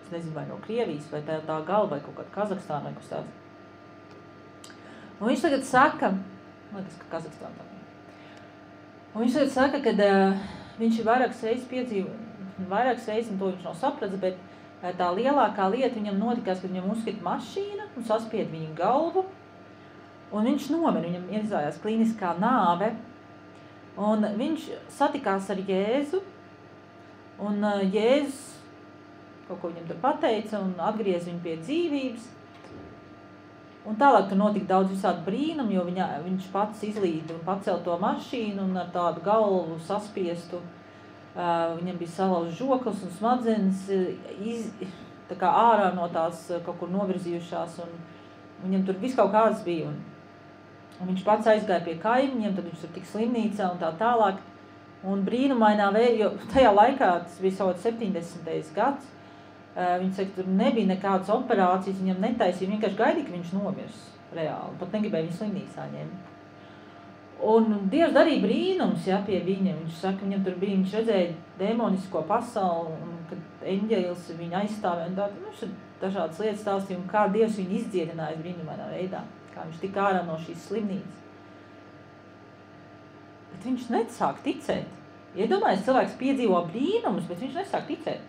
es nezinu, vai no Krievijas, vai tā galva, vai kaut kāda Kazahstāna, vai kas tāds. Un viņš tagad saka, liekas, ka Kazahstāna tā. Un viņš tagad saka, ka viņš ir vairākas reizes, un to viņš nav sapratis, bet tā lielākā lieta viņam notikās, kad viņam uzkrita mašīna un saspied viņa galvu, un viņš nomira, viņam iezājās klīniskā nāve, un viņš satikās ar Jēzu, un Jēzus kaut ko viņam tur pateica un atgriez viņu pie dzīvības. Un tālāk tur notika daudz visādi brīnumu, jo viņš pats izlīda un pacēla to mašīnu un ar tādu galvu saspiestu. Viņam bija salauzts žoklis un smadzenes tā kā ārā no tās kaut kur novirzījušās, un viņam tur viss kaut kāds bija. Un viņš pats aizgāja pie kaimiņiem, tad viņš tur tik slimnīcā un tā tālāk. Un brīnumainā jo tajā laikā, tas bija savot 70. gads, viņi saka, tur nebija nekādas operācijas, viņam netaisīja, vienkārši gaidīja, ka viņš nomirs reāli, pat negribēja viņu slimnīcā ņemt. Un Dievs darīja brīnums, ja, pie viņa. Viņš saka, viņam tur bija, viņš redzēja demonisko pasauli, un kad eņģelis viņu aizstāvēja, un tā, viņš ir dažādas lietas stāstīja, un kā Dievs viņu izdziedināja brīnumainā veidā, kā viņš tika ārā no šīs slimnīcas. Bet viņš nesāk ticēt. Iedomājies, cilvēks piedzīvo brīnumus, bet viņš nesāk ticēt.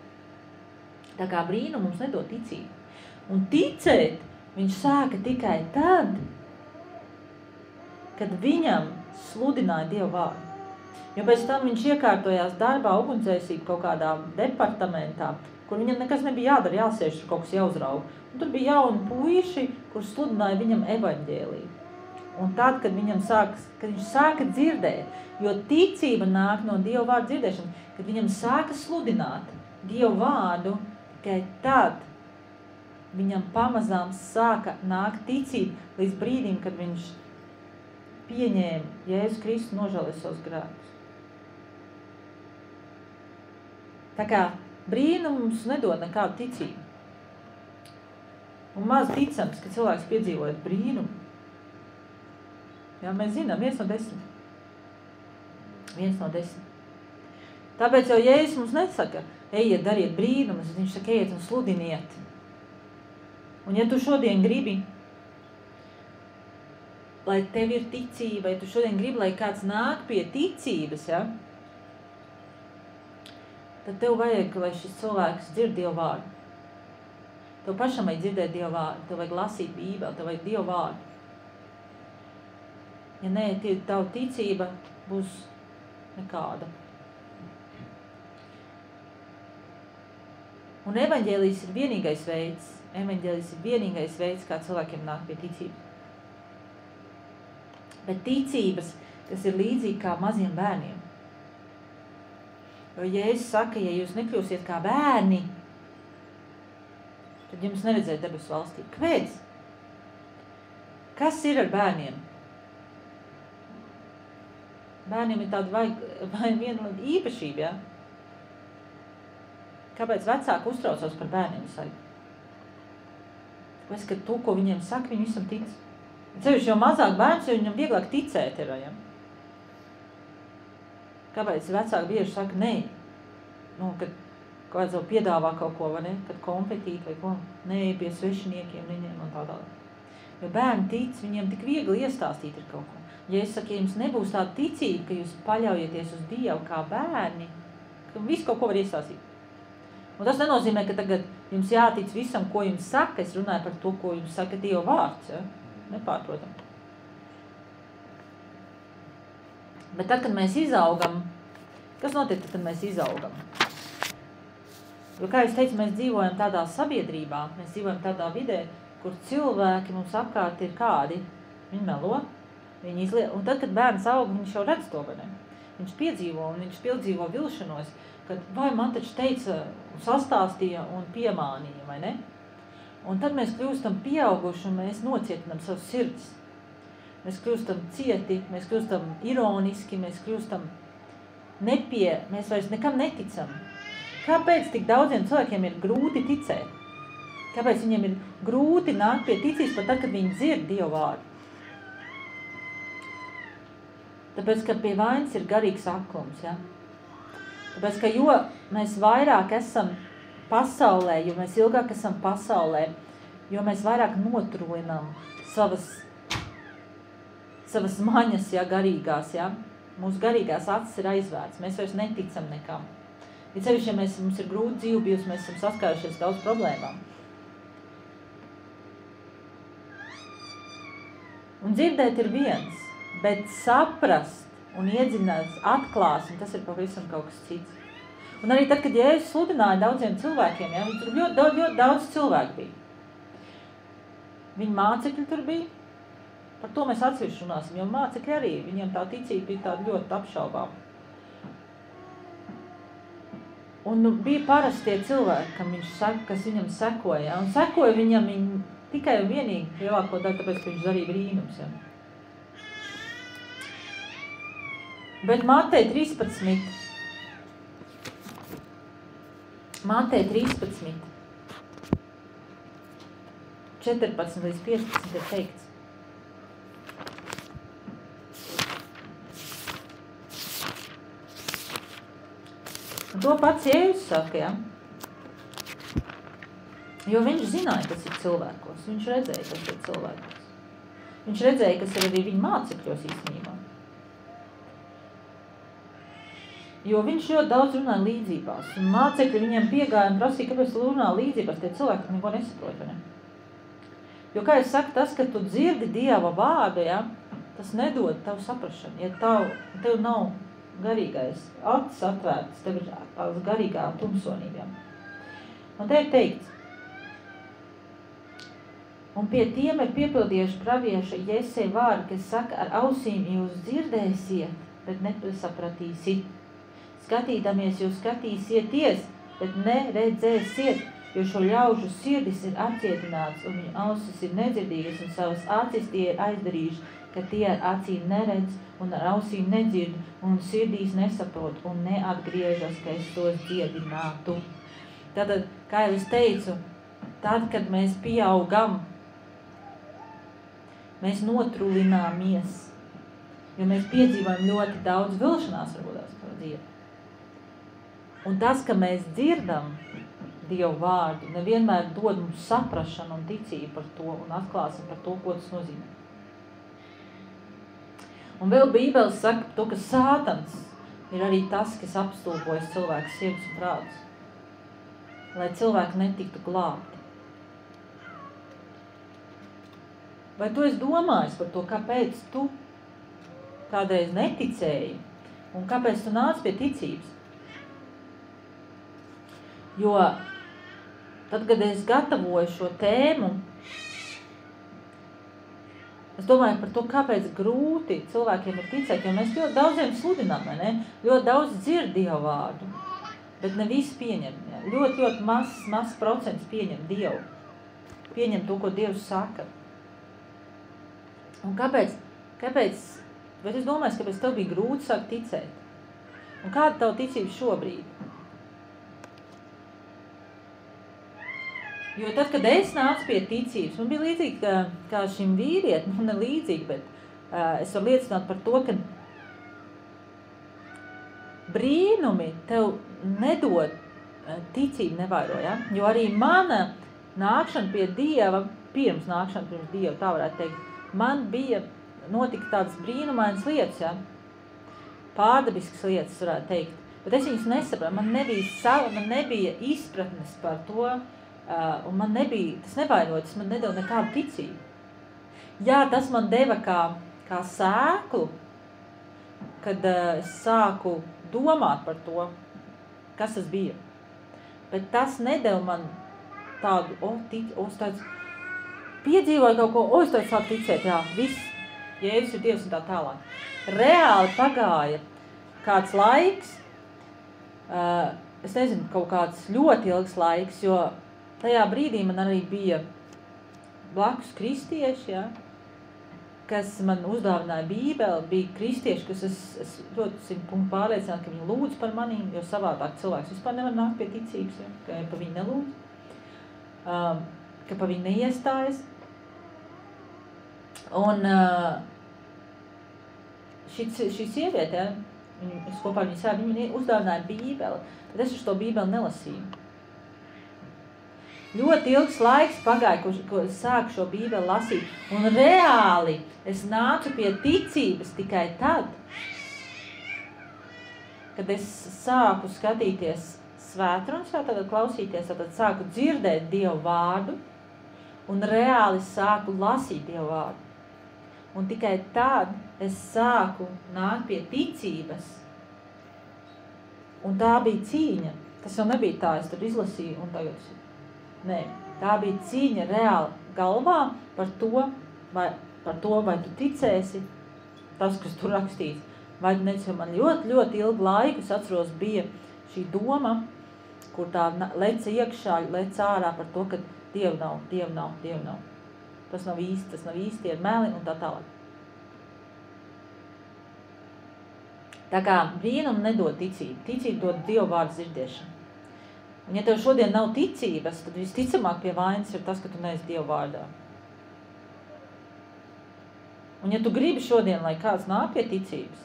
Tā kā brīnums mums nedod ticību. Un ticēt viņš sāka tikai tad, kad viņam sludināja Dieva vārdu. Jo pēc tam viņš iekārtojās darbā ugunsdzēsību kaut kādā departamentā, kur viņam nekas nebija jādara, jāsēž, tur kaut kas jāuzrauga. Un tur bija jauni puiši, kur sludināja viņam evaņģēliju. Un tad, kad viņš sāka dzirdēt, jo ticība nāk no Dieva vārdu dzirdēšana, kad viņam sāka sludināt Dieva vārdu, tikai tad viņam pamazām sāka nākt ticība līdz brīdim, kad viņš pieņēma Jēzus Kristu nožēlēja savus grēkus. Tā kā brīnums nedod nekādu ticību. Un maz ticams, ka cilvēks piedzīvojot brīnumu. Jā, mēs zinām, 1 no 10. 1 no 10. Tāpēc jau Jēzus mums nesaka, ejiet, dariet brīnumus, viņš saka, ejiet un sludiniet. Un ja tu šodien gribi, lai tev ir ticība, ja tu šodien gribi, lai kāds nāk pie ticības, ja, tad tev vajag, lai šis cilvēks dzird Dieva vārdu. Tev pašam vajag dzirdēt Dieva vārdu, tev vajag lasīt Bībeli, tev vajag Dieva vārdu. Ja nē, tava ticība būs nekāda. Un evaņģēlijs ir vienīgais veids, kā cilvēkiem nāk pie ticības. Bet ticības, kas ir līdzīgi kā maziem bērniem. Jo Jēzus saka, ja jūs nekļūsiet kā bērni, tad jums neredzēt debesu valstī. Kāpēc? Kas ir ar bērniem? Bērniem ir tāda viena īpašība, ja? Kāpēc vecāki uztraucās par bērniem? Tāpēc, ka to, ko viņiem saka, viņi visam tic. Ceļš jau mazāk bērns, jo viņam vieglāk ticēt ir, ja? Kāpēc vecāki bieži saka, nē, kad kāds jau piedāvā kaut ko, vai ne? Kad kompetīt vai ko, nē, pie svešiniekiem neņem un tādā. Jo bērni tic, viņiem tik viegli iestāstīt ir kaut ko. Ja es saku, ja jums nebūs tāda ticība, ka jūs paļaujieties uz Dievu kā bērni, ka visu kaut ko var iestāstīt. Un tas nenozīmē, ka tagad jums jātic visam, ko jums saka. Es runāju par to, ko jums saka Dieva vārds. Ja? Nepārprotam. Bet tad, kad mēs izaugam, kas notiek tad, kad mēs izaugam? Jo, kā es teicu, mēs dzīvojam tādā sabiedrībā, mēs dzīvojam tādā vidē, kur cilvēki mums apkārt ir kādi. Viņi melo, un tad, kad bērns aug, viņš jau redz to, vai ne? Viņš piedzīvo vilšanos, kad vai man taču teica, sastāstīja un piemānīja, vai ne? Un tad mēs kļūstam pieauguši un mēs nocietinam savus sirds. Mēs kļūstam cieti, mēs kļūstam ironiski, mēs kļūstam mēs vairs nekam neticam. Kāpēc tik daudziem cilvēkiem ir grūti ticēt? Kāpēc viņiem ir grūti nākt pie ticības pat tad, kad viņi dzird Dieva vārdu? Tāpēc, ka pie vainas ir garīgs aklums, ja? Tāpēc, ka jo mēs vairāk esam pasaulē, jo mēs ilgāk esam pasaulē, jo mēs vairāk notrulinam savas maņas, ja, garīgās, ja? Mūsu garīgās acis ir aizvērts, mēs vairs neticam nekam. Ja cevišķi, ja mums ir grūti dzīve bijusi, mēs esam saskārušies daudz problēmām. Un dzirdēt ir viens, bet saprast un iedziļināt atklāsmi, tas ir pavisam kaut kas cits. Un arī tad, kad Jēzus sludināja daudziem cilvēkiem, ja, tur ļoti daudz cilvēku bija. Viņa mācekļi tur bija, par to mēs atsevišķi runāsim, jo mācekļi arī, viņiem tā ticība bija tāda ļoti apšaubām. Un bija parastie cilvēki, kas viņam sekoja, un sekoja viņam tikai un vienīgi lielāko daļu, tāpēc, ka viņš darīja brīnums. Ja. Bet Mateja 13, 14 līdz 15 ir teikts. Un to pats Jēzus saka, ja? Jo viņš zināja, kas ir cilvēkos. Viņš redzēja, kas ir cilvēkos. Viņš redzēja, kas ir arī viņa mācekļos īstenībā. Jo viņš ļoti daudz runāja līdzībās. Un mācekļi viņiem piegāja un prasīja, kāpēc runā līdzībās, tie cilvēki neko nesaprot, vai ne? Jo, kā es saku, tas, ka tu dzirdi Dieva vārdu, ja, tas nedod tavu saprašanu. Ja tev nav garīgais acis atvērts, tev ir tās garīgā tumsonība. Ja. Un te ir teikts, Un pie tiem ir piepildījuši pravieša Jesē vārdi, kas saka, ar ausīm jūs dzirdēsiet, bet nesapratīsiet. Skatīdamies jūs skatīsieties, bet neredzēsiet, jo šo ļaužu sirdis ir apcietināts, un viņu ausis ir nedzirdīgas, un savas acis tie ir aizdarījuši, ka tie ar acīm neredz, un ar ausīm nedzird, un sirdīs nesaprot, un neatgriežas, ka es tos dziedinātu. Tātad, kā jau es teicu, tad, kad mēs pieaugam, mēs notrulināmies, jo mēs piedzīvojam ļoti daudz vilšanās varbūt par Dievu. Un tas, ka mēs dzirdam Dievu vārdu, nevienmēr dod mums saprašanu un ticību par to un atklāsim par to, ko tas nozīmē. Un vēl Bībeles saka to, ka Sātans ir arī tas, kas apstulbojas cilvēku sirds un prātus, lai cilvēki netiktu glābti. Vai tu esi domājis par to, kāpēc tu kādreiz neticēji un kāpēc tu nāc pie ticības? Jo tad, kad es gatavoju šo tēmu, es domāju par to, kāpēc grūti cilvēkiem ir ticēt, jo mēs ļoti daudziem sludinām, vai ne? Ļoti daudz dzird Dievu vārdu, bet ne visi pieņem. Ja? Ļoti mazs procents pieņem Dievu. Pieņem to, ko Dievs saka. Un kāpēc? Bet es domāju, kāpēc tev bija grūti sākt ticēt? Un kāda tavu ticība šobrīd? Jo tad, kad es nācu pie ticības, man bija līdzīgi kā šim vīrietim, nu ne līdzīgi, bet es varu liecināt par to, ka brīnumi tev nedod ticību nevairo, ja? Jo arī mana nākšana pie Dieva, pirms Dieva, tā varētu teikt, man bija notika tādas brīnumainas lietas, ja? Pārdabiskas lietas, varētu teikt, bet es viņas nesapratu, man nebija izpratnes par to, un man nebija, tas nevainoja, tas man nedeva nekādu ticību. Jā, tas man deva kā sēklu, kad es sāku domāt par to, kas tas bija. Bet tas nedeva man tādu, piedzīvoju kaut ko, es tādu sāku ticēt, jā, viss, Jēzus ir Dievs un tā tālāk. Reāli pagāja kāds laiks, es nezinu, kaut kāds ļoti ilgs laiks, jo tajā brīdī man arī bija blakus kristieši, ja, kas man uzdāvināja Bībeli, bija kristieši, kas es ļoti pārliecināta, ka viņi lūdz par manīm, jo savādāk cilvēks vispār nevar nākt pie ticības, ja, ka pa viņu nelūdz, ka pa viņu neiestājas. Un šī sieviete, ja, es kopā ar viņu sēju, viņa uzdāvināja Bībeli, bet es uz to Bībeli nelasīju. Ļoti ilgs laiks pagāja, ko es sāku šo Bībeli lasīt, un reāli es nācu pie ticības tikai tad, kad es sāku skatīties svētrunas, tātad klausīties, tātad sāku dzirdēt Dievu vārdu, un reāli sāku lasīt Dievu vārdu. Un tikai tad es sāku nākt pie ticības, un tā bija cīņa. Tas jau nebija tā, es tur izlasīju, un tagad... Nē, tā bija cīņa reāli galvā par to, vai tu ticēsi tas, kas tur rakstīts. Vai tu nec, man ļoti ilgu laiku, es atceros, bija šī doma, kur tā lec iekšā, lec ārā par to, ka Dievu nav. Tas nav īsti, tie ir meli un tā tālāk. Tā kā brīnumi nedod ticību. Ticība dod Dievu vārdu dzirdēšanu. Un ja tev šodien nav ticības, tad visticamāk pie vainas ir tas, ka tu neesi Dievu vārdā. Un ja tu gribi šodien, lai kāds nāk pie ticības,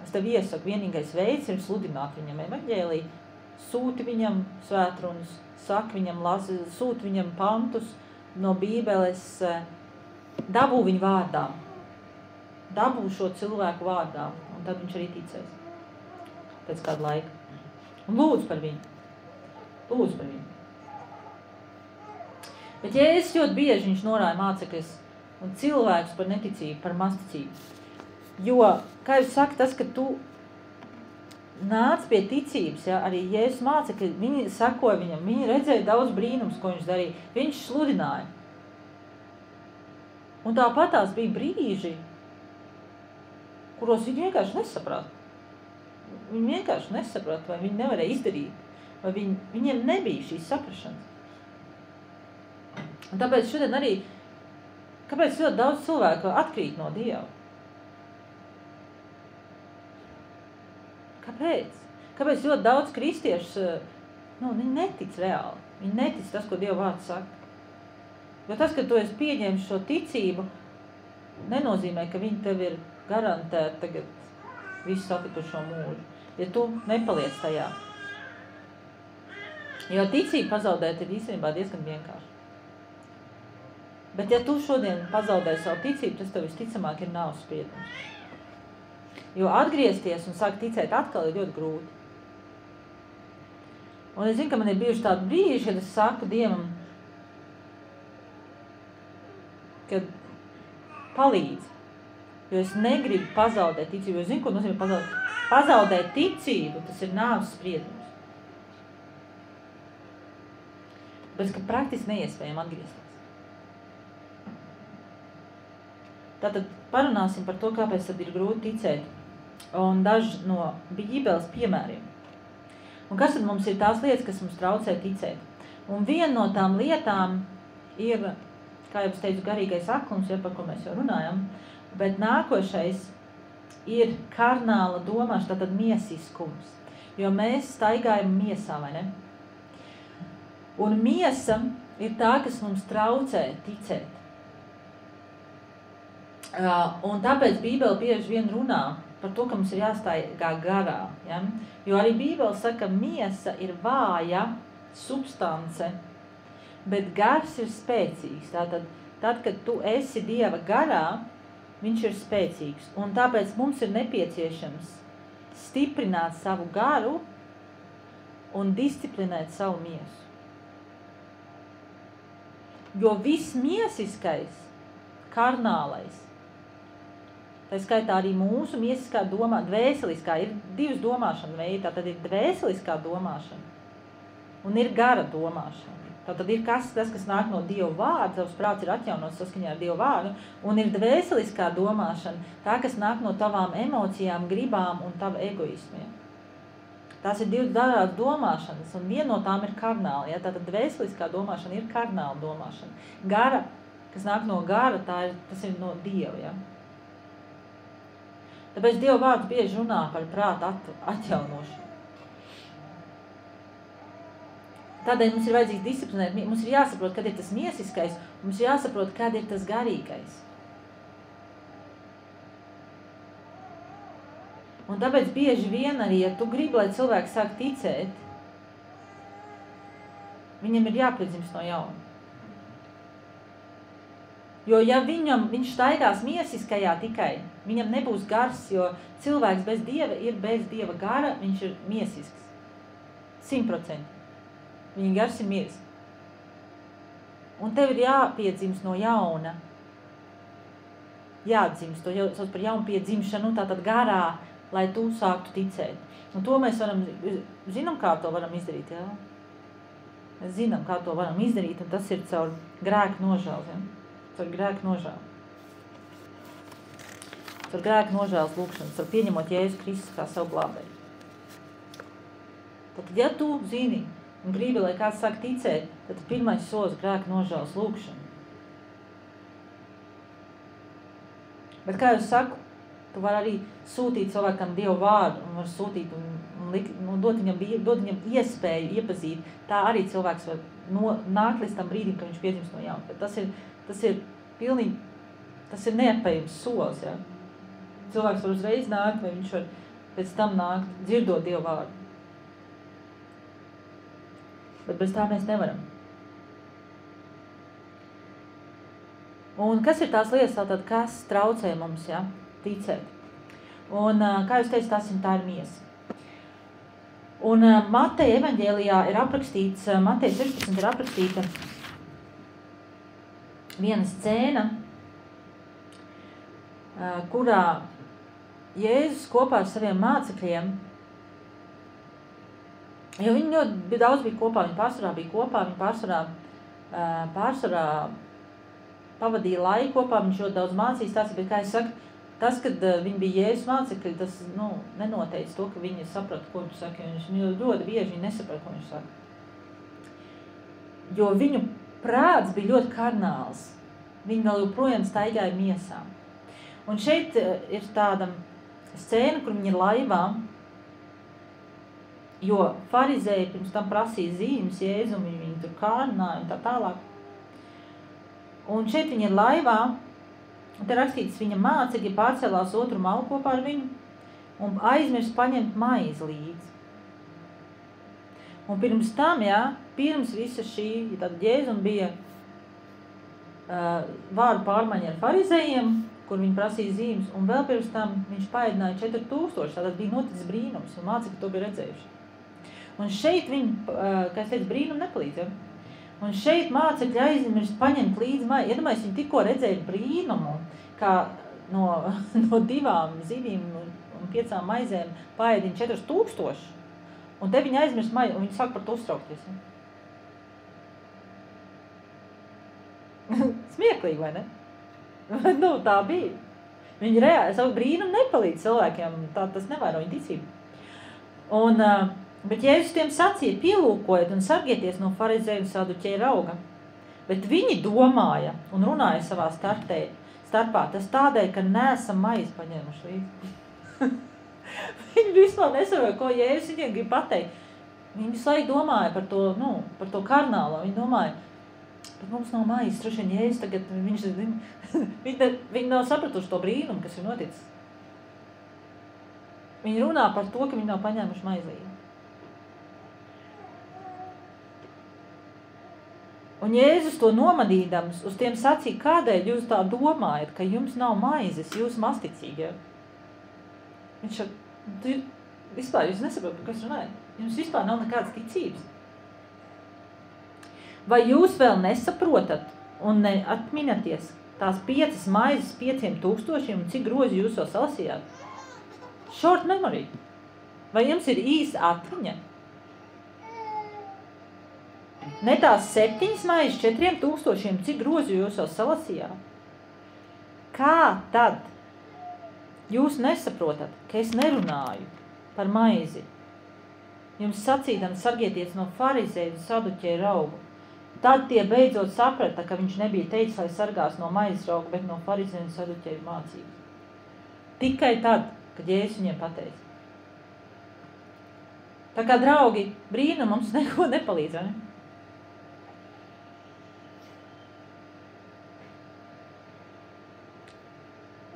es tev iesaku, vienīgais veids ir sludināt viņam evaņģēliju, sūti viņam svētrunas, saki viņam, sūti viņam pantus no Bībeles, dabū viņu vārdā, dabū šo cilvēku vārdā, un tad viņš arī ticēs pēc kādu laiku. Un lūdzu par viņu. Bet Jēzus ļoti bieži viņš norāja mācekļus un cilvēkus par neticību, par mazticību. Jo, kā jūs saka, tas, ka tu nāca pie ticības, ja, arī Jēzus mācekļi, viņi sakoja viņam, viņi redzēja daudz brīnums, ko viņš darīja, viņš sludināja. Un tāpat tās bija brīži, kuros viņi vienkārši nesaprata. Viņi vienkārši nesaprata, vai viņi nevarēja izdarīt, vai viņiem nebija šīs saprašanas. Un tāpēc šodien arī, kāpēc ļoti daudz cilvēku atkrīt no Dieva? Kāpēc? Kāpēc ļoti daudz kristiešu, viņi netic reāli, viņi netic tas, ko Dieva vārds saka. Jo tas, ka tu esi pieņēmis šo ticību, nenozīmē, ka viņi tev ir garantēti tagad visu satikušo mūžu, ja tu nepaliec tajā. Jo ticību pazaudēt ir īstenībā diezgan vienkārši. Bet ja tu šodien pazaudēji savu ticību, tas tev visticamāk ir nāves spriedums. Jo atgriezties un sākt ticēt atkal ir ļoti grūti. Un es zinu, ka man ir bijuši tādi brīži, kad es saku Dievam, kad palīdz, jo es negribu pazaudēt ticību, jo es zinu, ko nozīmē pazaudēt ticību, tas ir nāves spriedums. Bet, ka praktiski neiespējami atgriezties. Tātad parunāsim par to, kāpēc tad ir grūti ticēt, un daži no Bībeles piemēriem. Un kas tad mums ir tās lietas, kas mums traucē ticēt? Un viena no tām lietām ir, kā jau es teicu, garīgais aklums, par ko mēs jau runājam, bet nākošais ir karnāla domāšana, tātad miesiskums. Jo mēs staigājam miesā, vai ne? Un miesa ir tā, kas mums traucē ticēt. Un tāpēc Bībele bieži vien runā par to, ka mums ir jāstaigā garā. Ja? Jo arī Bībele saka, ka miesa ir vāja substance, bet gars ir spēcīgs. Tātad, kad tu esi Dieva garā, viņš ir spēcīgs. Un tāpēc mums ir nepieciešams stiprināt savu garu un disciplinēt savu miesu. Jo viss miesiskais, karnālais, tā skaitā arī mūsu miesiskā domā, dvēseliskā, ir divas domāšana veidi. Tātad ir dvēseliskā domāšana un ir gara domāšana. Tātad ir tas, kas nāk no Dieva vārda, tavs prāts ir atjaunots saskaņā ar Dieva vārdu, un ir dvēseliskā domāšana, tā, kas nāk no tavām emocijām, gribām un tava egoismiem. Tās ir divas dažādas domāšanas, un viena no tām ir karnāla. Ja? Tātad dvēseliskā domāšana ir karnāla domāšana. Gara, kas nāk no gara, tas ir no Dieva. Ja? Tāpēc Dieva vārds bieži runā par prāta atjaunošanu. Tādēļ mums ir vajadzīgs disciplinēt, mums ir jāsaprot, kad ir tas miesiskais, mums ir jāsaprot, kad ir tas garīgais. Un tāpēc bieži vien arī, ja tu gribi, lai cilvēks sāk ticēt, viņam ir jāpiedzimst no jauna. Jo ja viņš staigās miesiskajā tikai, viņam nebūs gars, jo cilvēks bez Dieva ir bez Dieva gara, viņš ir miesisks. 100%. Viņa gars ir miers. Un tev ir jāpiedzimst no jauna. Jādzimst, to sauc par jaunu piedzimšanu, tātad garā, lai tu sāktu ticēt. Un to mēs zinām, kā to varam izdarīt, jā? Mēs zinām, kā to varam izdarīt, un tas ir caur grēku nožēlu, jā? Caur grēku nožēlu. Caur grēku nožēlas lūkšanu, caur pieņemot Jēzu Kristus kā savu glābēju. Tad, ja tu zini un gribi, lai kāds sāk ticēt, tad pirmais solis grēku nožēlas lūkšanu. Bet, kā jau saku, tu vari arī sūtīt cilvēkam Dievu vārdu un var sūtīt un dot viņam iespēju iepazīt. Tā arī cilvēks var nākt līdz tam brīdim, ka viņš piedzimst no jauna. Bet tas ir neapējams solis, ja? Cilvēks var uzreiz nākt, vai viņš var pēc tam nākt, dzirdot Dievu vārdu. Bet bez tā mēs nevaram. Un kas ir tās lietas, tātad, kas traucē mums, ja, ticēt? Un, kā jūs teicat, tā ir miesa. Un Mateja evaņģēlijā ir aprakstīts, Mateja 16 ir aprakstīta viena scēna, kurā Jēzus kopā ar saviem mācekļiem Jo viņi ļoti daudz bija kopā, viņi pārsvarā bija kopā, viņi pārsvarā pavadīja laiku kopā, viņš ļoti daudz mācījās tās, bet, kā es saku, tas, kad viņi bija Jēzus mācekļi, tas, nenoteica to, ka viņi saprata, ko viņš saka, jo viņi ļoti bieži viņi nesaprata, ko viņš saka. Jo viņu prāts bija ļoti karnāls. Viņi vēl joprojām staigāja miesām. Un šeit ir tāda scēna, kur viņi ir laivā, jo farizēji pirms tam prasīja zīmes Jēzum, viņi tur kārnāja un tā tālāk. Un šeit viņi ir laivā, un te rakstīts, viņa mācekļi pārcēlās otru malu kopā ar viņu un aizmirst paņemt maizi līdzi. Un pirms tam, pirms visa šī, tad Jēzum bija vārdu pārmaiņa ar farizējiem, kur viņi prasīja zīmes, un vēl pirms tam viņš paēdināja 4000, tātad bija noticis brīnums, un mācekļi to bija redzējuši. Un šeit viņi, kā es teicu, brīnum nepalīdz, ja? Un šeit mācekļi aizmirst paņemt līdzi maizi. Iedomājies, viņi tikko redzēja brīnumu, kā no 2 zivīm un 5 maizēm paēdina 4000, un te viņi aizmirst maizi, un viņi sāk par to uztraukties. Ja? Smieklīgi, vai ne? Tā bija. Viņi reāli, savu brīnumu nepalīdz cilvēkiem, tas nevairo viņa ticību. Bet Jēzus tiem sacīja, pielūkojiet un sargieties no farizēju un saduķēju rauga. Bet viņi domāja un runāja savā starpā, tas tādēļ, ka neesam maizi paņēmuši līdzi. Viņi vispār nesaroja, ko Jēzus viņiem grib pateikt. Viņi visu laiku domāja par to karnālo. Viņi domāja, bet mums nav maizes, droši vien Jēzus tagad, viņi nav sapratuši to brīnumu, kas ir noticis. Viņi runā par to, ka viņi nav paņēmuši maizi līdzi. Un Jēzus to nomadīdams uz tiem sacīja, kādēļ jūs tā domājat, ka jums nav maizes, jūs masticīgi. Ja? Viņš vispār, jūs nesaprotat, kas runājat. Jums vispār nav nekādas ticības. Vai jūs vēl nesaprotat un neatminaties tās 5 maizes 5000 un cik grozi jūs jau salasījāt? Short memory. Vai jums ir īsa atmiņa? Ne tās 7 maizes 4000, cik grozi jūs jau salasījāt? Kā tad jūs nesaprotat, ka es nerunāju par maizi? Jums sacīdam sargieties no farizēju un saduķēju raugu. Tad tie beidzot saprata, ka viņš nebija teicis, lai sargās no maizes rauga, bet no farizēju un saduķēju mācības. Tikai tad, kad Jēzus viņiem pateica. Tā kā, draugi, brīnum mums neko nepalīdz, vai ne?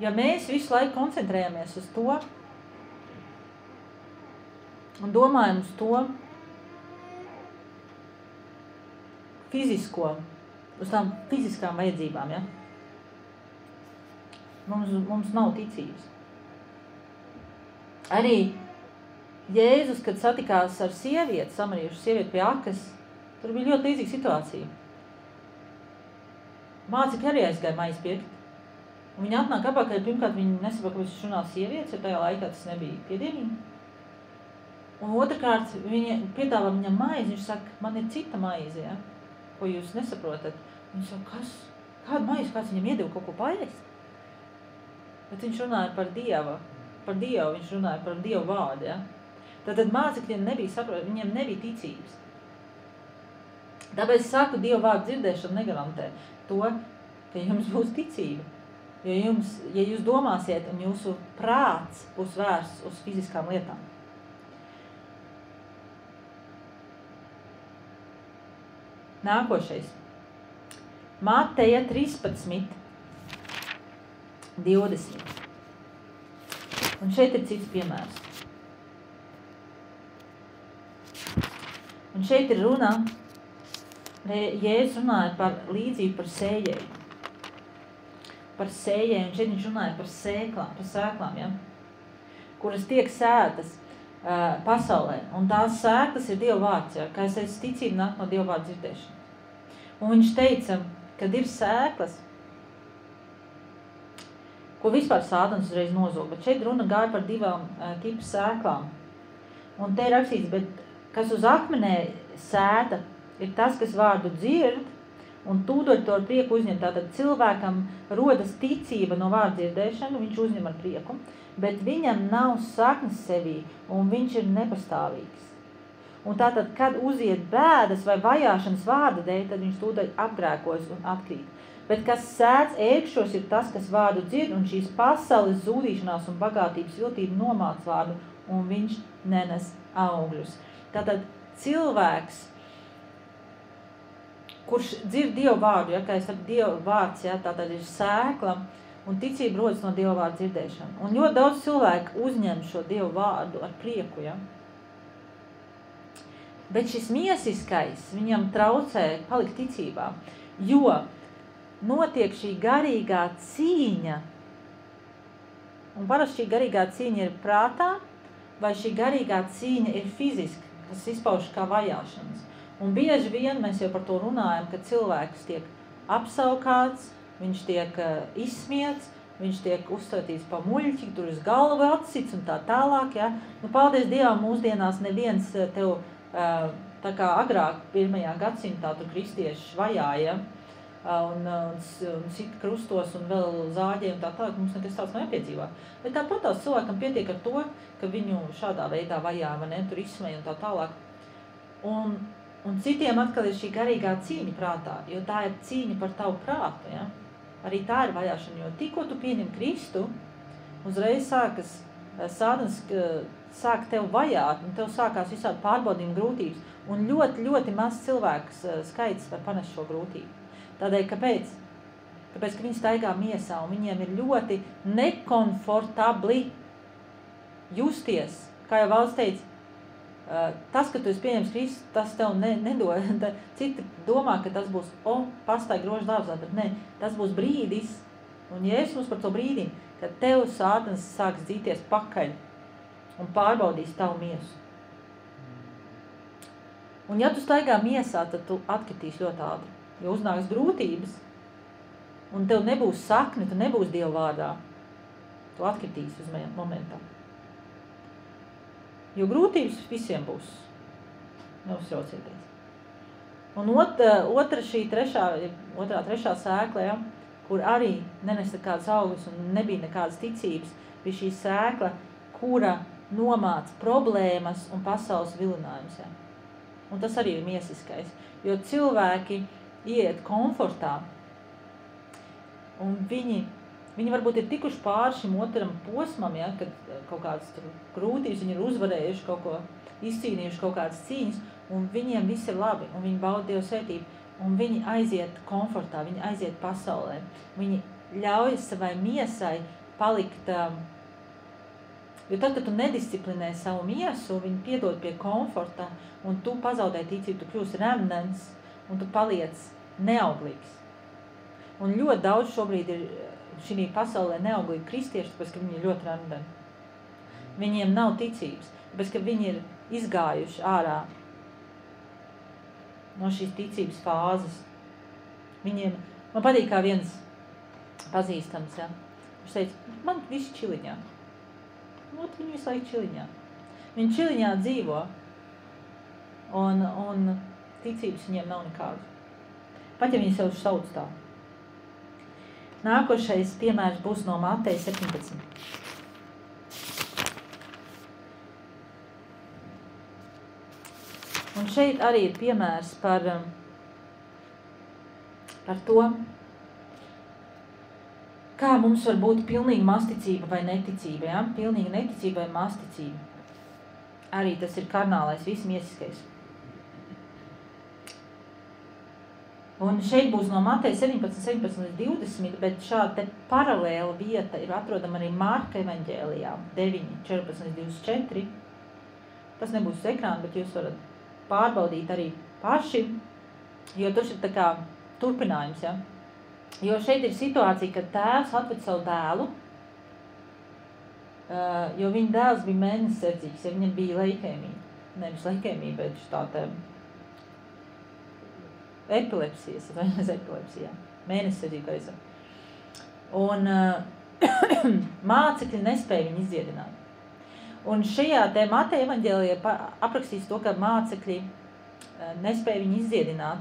Ja mēs visu laiku koncentrējamies uz to un domājam uz to fizisko, uz tām fiziskām vajadzībām, ja? Mums nav ticības. Arī Jēzus, kad satikās ar sievieti, samariešu sievieti pie akas, tur bija ļoti līdzīga situācija. Mācekļi arī aizgāja maizi pirkt. Un viņi atnāk apakaļ, pirmkārt viņi nesaprot, ka viņš runā sievietes, jo tajā laikā tas nebija piedienīgi. Un otrkārt, viņi piedāvā viņam maizi, viņš saka, man ir cita maize, ja? Ko jūs nesaprotat. Viņš saka, kādu maizi, kāds viņam iedeva kaut ko paēst? Bet viņš runāja par Dievu, viņš runāja par Dievu vārdu, ja? Tad mācekļiem nebija saprot, viņiem nebija ticības. Tāpēc es saku, Dievu vārdu dzirdēšana negarantē to, ka jums būs ticība. Jo ja jūs domāsiet un jūsu prāts būs vērsts uz fiziskām lietām. Nākošais. Mateja 13, 20. Un šeit ir cits piemērs. Un šeit ir runa, Jēzus runāja par līdzību par sējēju. Par sējēju, un šeit viņš runāja par sēklām, ja? Kuras tiek sētas pasaulē. Un tās sēklas ir Dieva vārds, ja? Kā es teicu, ticība nāk no Dieva vārda dzirdēšanas. Un viņš teica, kad ir sēklas, ko vispār sātans uzreiz nozog, bet šeit runa gāja par 2 tipu sēklām. Un te ir rakstīts, bet kas uz akmenē sēta, ir tas, kas vārdu dzird, un tūdaļ to ar prieku uzņem. Tātad cilvēkam rodas ticība no vārdu dzirdēšanu, viņš uzņem ar prieku, bet viņam nav saknes sevī, un viņš ir nepastāvīgs. Un tātad, kad uziet bēdas vai vajāšanas vārda dēļ, tad viņš tūdaļ apgrēkojas un atkrīt. Bet kas sēdz ērkšos, ir tas, kas vārdu dzird, un šīs pasaules zūdīšanās un bagātības viltība nomāc vārdu, un viņš nenes augļus. Tātad cilvēks, kurš dzird Dievu vārdu, ja, kā es saku, Dievu vārds, ja, tātad ir sēkla, un ticība rodas no Dieva vārdu dzirdēšana. Un ļoti daudz cilvēku uzņem šo Dievu vārdu ar prieku, ja. Bet šis miesiskais viņam traucē palikt ticībā, jo notiek šī garīgā cīņa, un parasti šī garīgā cīņa ir prātā, vai šī garīgā cīņa ir fiziski, kas izpauž kā vajāšanas. Un bieži vien mēs jau par to runājam, ka cilvēks tiek apsaukāts, viņš tiek izsmiets, viņš tiek uzskatīts pa muļķi, tur uz galvu atsits un tā tālāk. Ja? Nu, paldies Dievam, mūsdienās neviens tev, tā kā agrāk 1. gadsimtā tur kristieši vajāja, un sit krustos un vēl zāģē un tā tālāk, mums nekas tāds nav nepiedzīvā. Bet tāpat tās cilvēkam pietiek ar to, ka viņu šādā veidā vajā, vai ne, tur izsmēja un tā tālāk. Un citiem atkal ir šī garīgā cīņa prātā, jo tā ir cīņa par tavu prātu, ja? Arī tā ir vajāšana, jo tikko tu pieņem Kristu, uzreiz sākas Sātans sāk tev vajāt, un tev sākās visādi pārbaudījumi grūtības, un ļoti, ļoti maz cilvēks skaits var panest šo grūtību. Tādēļ, kāpēc? Tāpēc, ka viņi staigā miesā, un viņiem ir ļoti nekomfortabli justies. Kā jau valsts teica, tas, ka tu esi pieņems Kristu, tas tev nedod. Citi domā, ka tas būs, pastāj grožs dārzā, bet ne, tas būs brīdis, un Jēzus mums par to brīdim, kad tev Sātans sāks dzīties pakaļ un pārbaudīs tavu miesu. Un ja tu staigā miesā, tad tu atkritīs ļoti ātri, jo uznāks grūtības, un tev nebūs sakne, tu nebūs Dieva vārdā, tu atkritīs uz momentā. Jo grūtības visiem būs, neuztraucieties. Un otrā trešā sēkla, ja, kur arī nenes nekādas augļus un nebija nekādas ticības, bija šī sēkla, kura nomāc problēmas un pasaules vilinājums. Ja. Un tas arī ir miesiskais, jo cilvēki iet komfortā, un viņi varbūt ir tikuši pāri šim otram posmam, ja, kad kaut kādas grūtības, viņi ir uzvarējuši kaut ko, izcīnījuši kaut kādas cīņas, un viņiem viss ir labi, un viņi bauda Dievu svētību, un viņi aiziet komfortā, viņi aiziet pasaulē. Viņi ļauj savai miesai palikt, jo tad, kad tu nedisciplinē savu miesu, viņi piedod pie komforta, un tu pazaudē ticību, tu kļūsi remnens, un tu paliec neauglīgs. Un ļoti daudz šobrīd ir šī pasaulē neauglīgi kristieši, tāpēc, ka viņi ir ļoti remdeni. Viņiem nav ticības, tāpēc, ka viņi ir izgājuši ārā no šīs ticības fāzes. Man patīk kā viens pazīstams, ja. Viņš teica, man viss čiliņā. Viņi visu laiku čiliņā. Viņi čiliņā dzīvo, un ticības viņiem nav nekādu. Pat ja viņi sev sauc tā. Nākošais piemērs būs no Mateja 17. Un šeit arī ir piemērs par to, kā mums var būt pilnīga masticība vai neticība. Ja? Pilnīga neticība vai masticība. Arī tas ir karnālais, vismiesiskais. Un šeit būs no Mateja 17, 17 līdz 20, bet šāda te paralēla vieta ir atrodama arī Marka evaņģēlijā 9, 14 līdz 24. Tas nebūs uz ekrāna, bet jūs varat pārbaudīt arī paši, jo tas ir tā kā turpinājums, ja? Jo šeit ir situācija, kad tēvs atved savu dēlu, jo viņa dēls bija mēnesardzīgs, ja viņam bija leikēmija. Nevis leikēmija, bet tāda epilepsijas, mēnesardzība, kā es saku. Un mācekļi nespēja viņu izdziedināt. Un šajā te Mateja evaņģēlijā aprakstīs to, ka mācekļi nespēja viņu izdziedināt,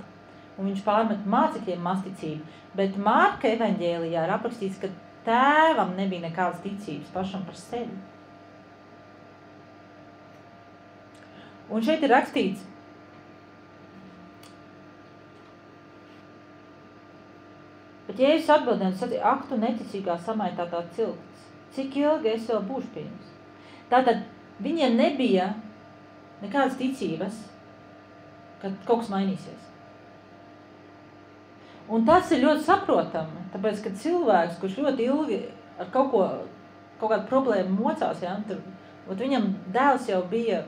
un viņš pārmet mācekļiem masticību. Bet Marka evaņģēlijā ir aprakstīts, ka tēvam nebija nekādas ticības pašam par sevi. Un šeit ir rakstīts, bet Jēzus atbildēja un sacīja, ak, tu neticīgā samaitātā cilts, cik ilgi es vēl būšu pie jums? Tātad viņiem nebija nekādas ticības, ka kaut kas mainīsies. Un tas ir ļoti saprotami, tāpēc, ka cilvēks, kurš ļoti ilgi ar kaut kādu problēmu mocās, ja, tad viņam dēls jau bija,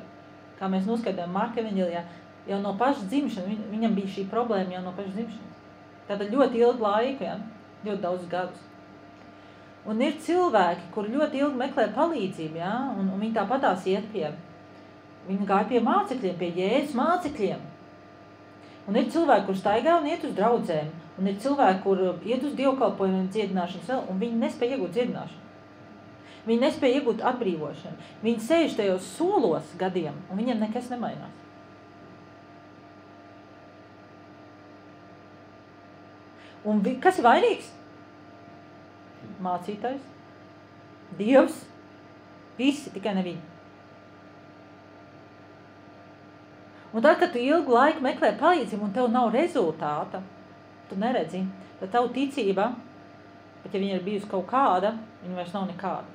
kā mēs noskaidrojam Marka evaņģēlijā, jau no pašas dzimšanas, viņam bija šī problēma jau no pašas dzimšanas. Tātad ļoti ilgu laiku, ja, ļoti daudz gadus. Un ir cilvēki, kur ļoti ilgi meklē palīdzību, ja, un viņi tāpatās iet viņi gāja pie mācekļiem, pie Jēzus mācekļiem. Un ir cilvēki, kur staigā un iet uz draudzēm, un ir cilvēki, kur iet uz dievkalpojumu dziedināšanas vēl, un viņi nespēja iegūt dziedināšanu. Viņi nespēja iegūt atbrīvošanu. Viņi sēž tajos solos gadiem, un viņiem nekas nemainās. Un kas ir vainīgs? Mācītājs, Dievs, visi, tikai ne viņi. Un tad, kad tu ilgu laiku meklē palīdzību un tev nav rezultāta, tu neredzi, tad tavu ticība, bet ja viņa ir bijusi kaut kāda, viņa vairs nav nekāda.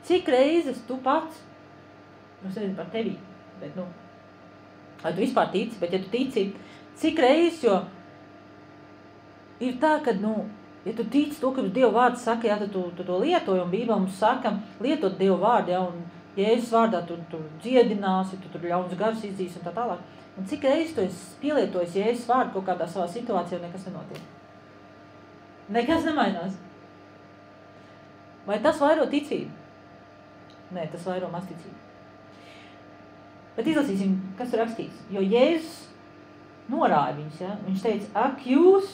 Cik reizes tu pats, es nezinu par tevi, bet vai tu vispār tici, bet ja tu tici, cik reizes, jo ir tā, ka, ja tu tici to, ka Dieva vārds saka, ja tu to lietoji, un Bībele mums saka, lietot Dieva vārdu, ja, un Jēzus vārdā tu dziedināsi, tu ļauns gars izdzīs un tā tālāk. Un cik reizes tu esi pielietojis Jēzus vārdu kaut kādā savā situācijā, un nekas nenotiek? Nekas nemainās. Vai tas vairo ticību? Nē, tas vairo masticību. Bet izlasīsim, kas ir rakstīts. Jo Jēzus norāja viņus, ja? Viņš teica, ak, jūs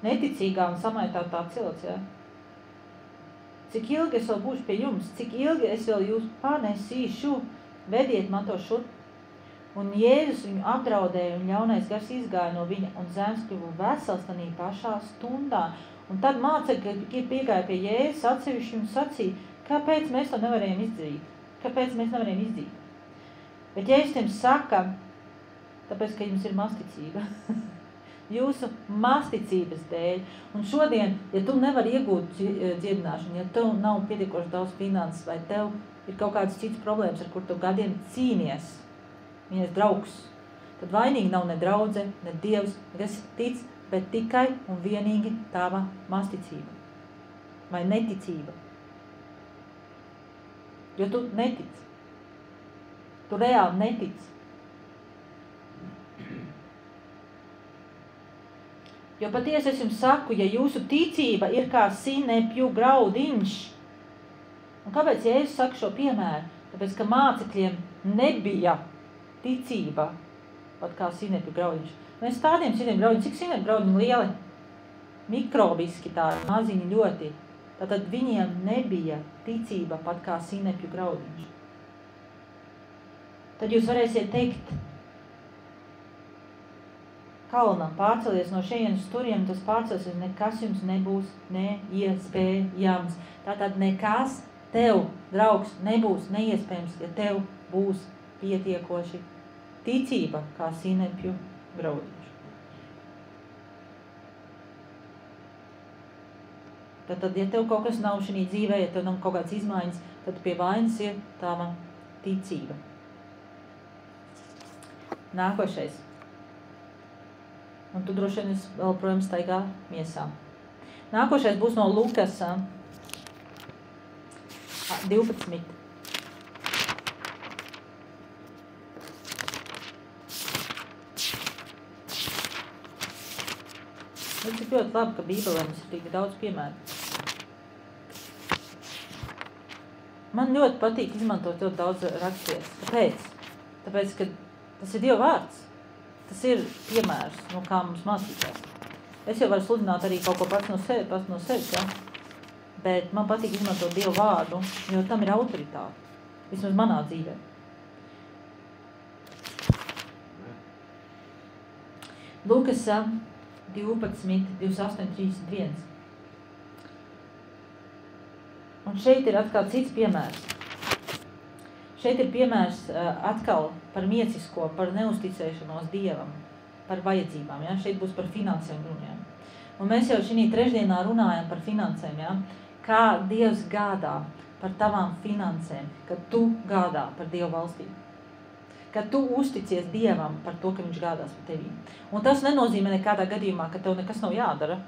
neticīgā un samaitātā cilts, ja? Cik ilgi es vēl būšu pie jums, cik ilgi es vēl jūs panesīšu, vediet man to šurp. Un Jēzus viņu apdraudēja, un ļaunais gars izgāja no viņa, un zēns kļuva vesels tanī pašā stundā. Un tad mācekļi piegāja pie Jēzus atsevišķi un sacīja, kāpēc mēs to nevarējām izdarīt? Kāpēc mēs nevarējām izdzīt? Bet Jēzus tiem saka, tāpēc, ka jums ir masticība. Jūsu masticības dēļ. Un šodien, ja tu nevari iegūt dziedināšanu, ja tev nav pietiekoši daudz finanses, vai tev ir kaut kādas citas problēmas, ar kur tu gadiem cīnies, viņas draugs, tad vainīgi nav ne draudze, ne Dievs, kas tic, bet tikai un vienīgi tava masticība vai neticība. Jo tu netic. Tu reāli netic. Jo patiesi es jums saku, ja jūsu ticība ir kā sinepju graudiņš. Un kāpēc Jēzus saka šo piemēru? Tāpēc, ka mācekļiem nebija ticība, pat kā sinepju graudiņš. Mēs tādiem sinepju graudiņš, cik sinepju graudiņi lieli? Mikrobiski tādi, maziņi ļoti. Tātad viņiem nebija ticība, pat kā sinepju graudiņš. Tad jūs varēsiet teikt, kalnam pārcelies no šejienes turiem, tas pārcelsies, nekas jums nebūs neiespējams. Tātad nekas tev, draugs, nebūs neiespējams, ja tev būs pietiekoši ticība kā sinepju graudiņš. Tad, ja tev kaut kas nav šī dzīvē, ja tev nav kaut kāds izmaiņas, tad pie vainas ir tava ticība. Nākošais. Un tu droši vien vēl, projām, staigā miesā. Nākošais būs no Lukas 12. Tas ir ļoti labi, ka Bībelē mums ir tik daudz piemēru. Man ļoti patīk izmantot ļoti daudz raksturvietas. Kāpēc? Tāpēc, ka tas ir Dieva vārds. Tas ir piemērs, no kā mums mācītās. Es jau varu sludināt arī kaut ko pats no sevis, ja? Bet man patīk izmantot Dievu vārdu, jo tam ir autoritāte. Vismaz manā dzīvē. Lukas 12, 28, 31. Un šeit ir atkal cits piemērs. Šeit ir piemērs atkal par miecisko, par neusticēšanos Dievam, par vajadzībām. Ja? Šeit būs par finansēm runājam. Un mēs jau šī trešdienā runājam par finansēm. Ja? Kā Dievs gādā par tavām finansēm, kad tu gādā par Dievu valstību. Kad tu uzticies Dievam par to, ka viņš gādās par tevi. Un tas nenozīmē nekādā gadījumā, ka tev nekas nav jādara.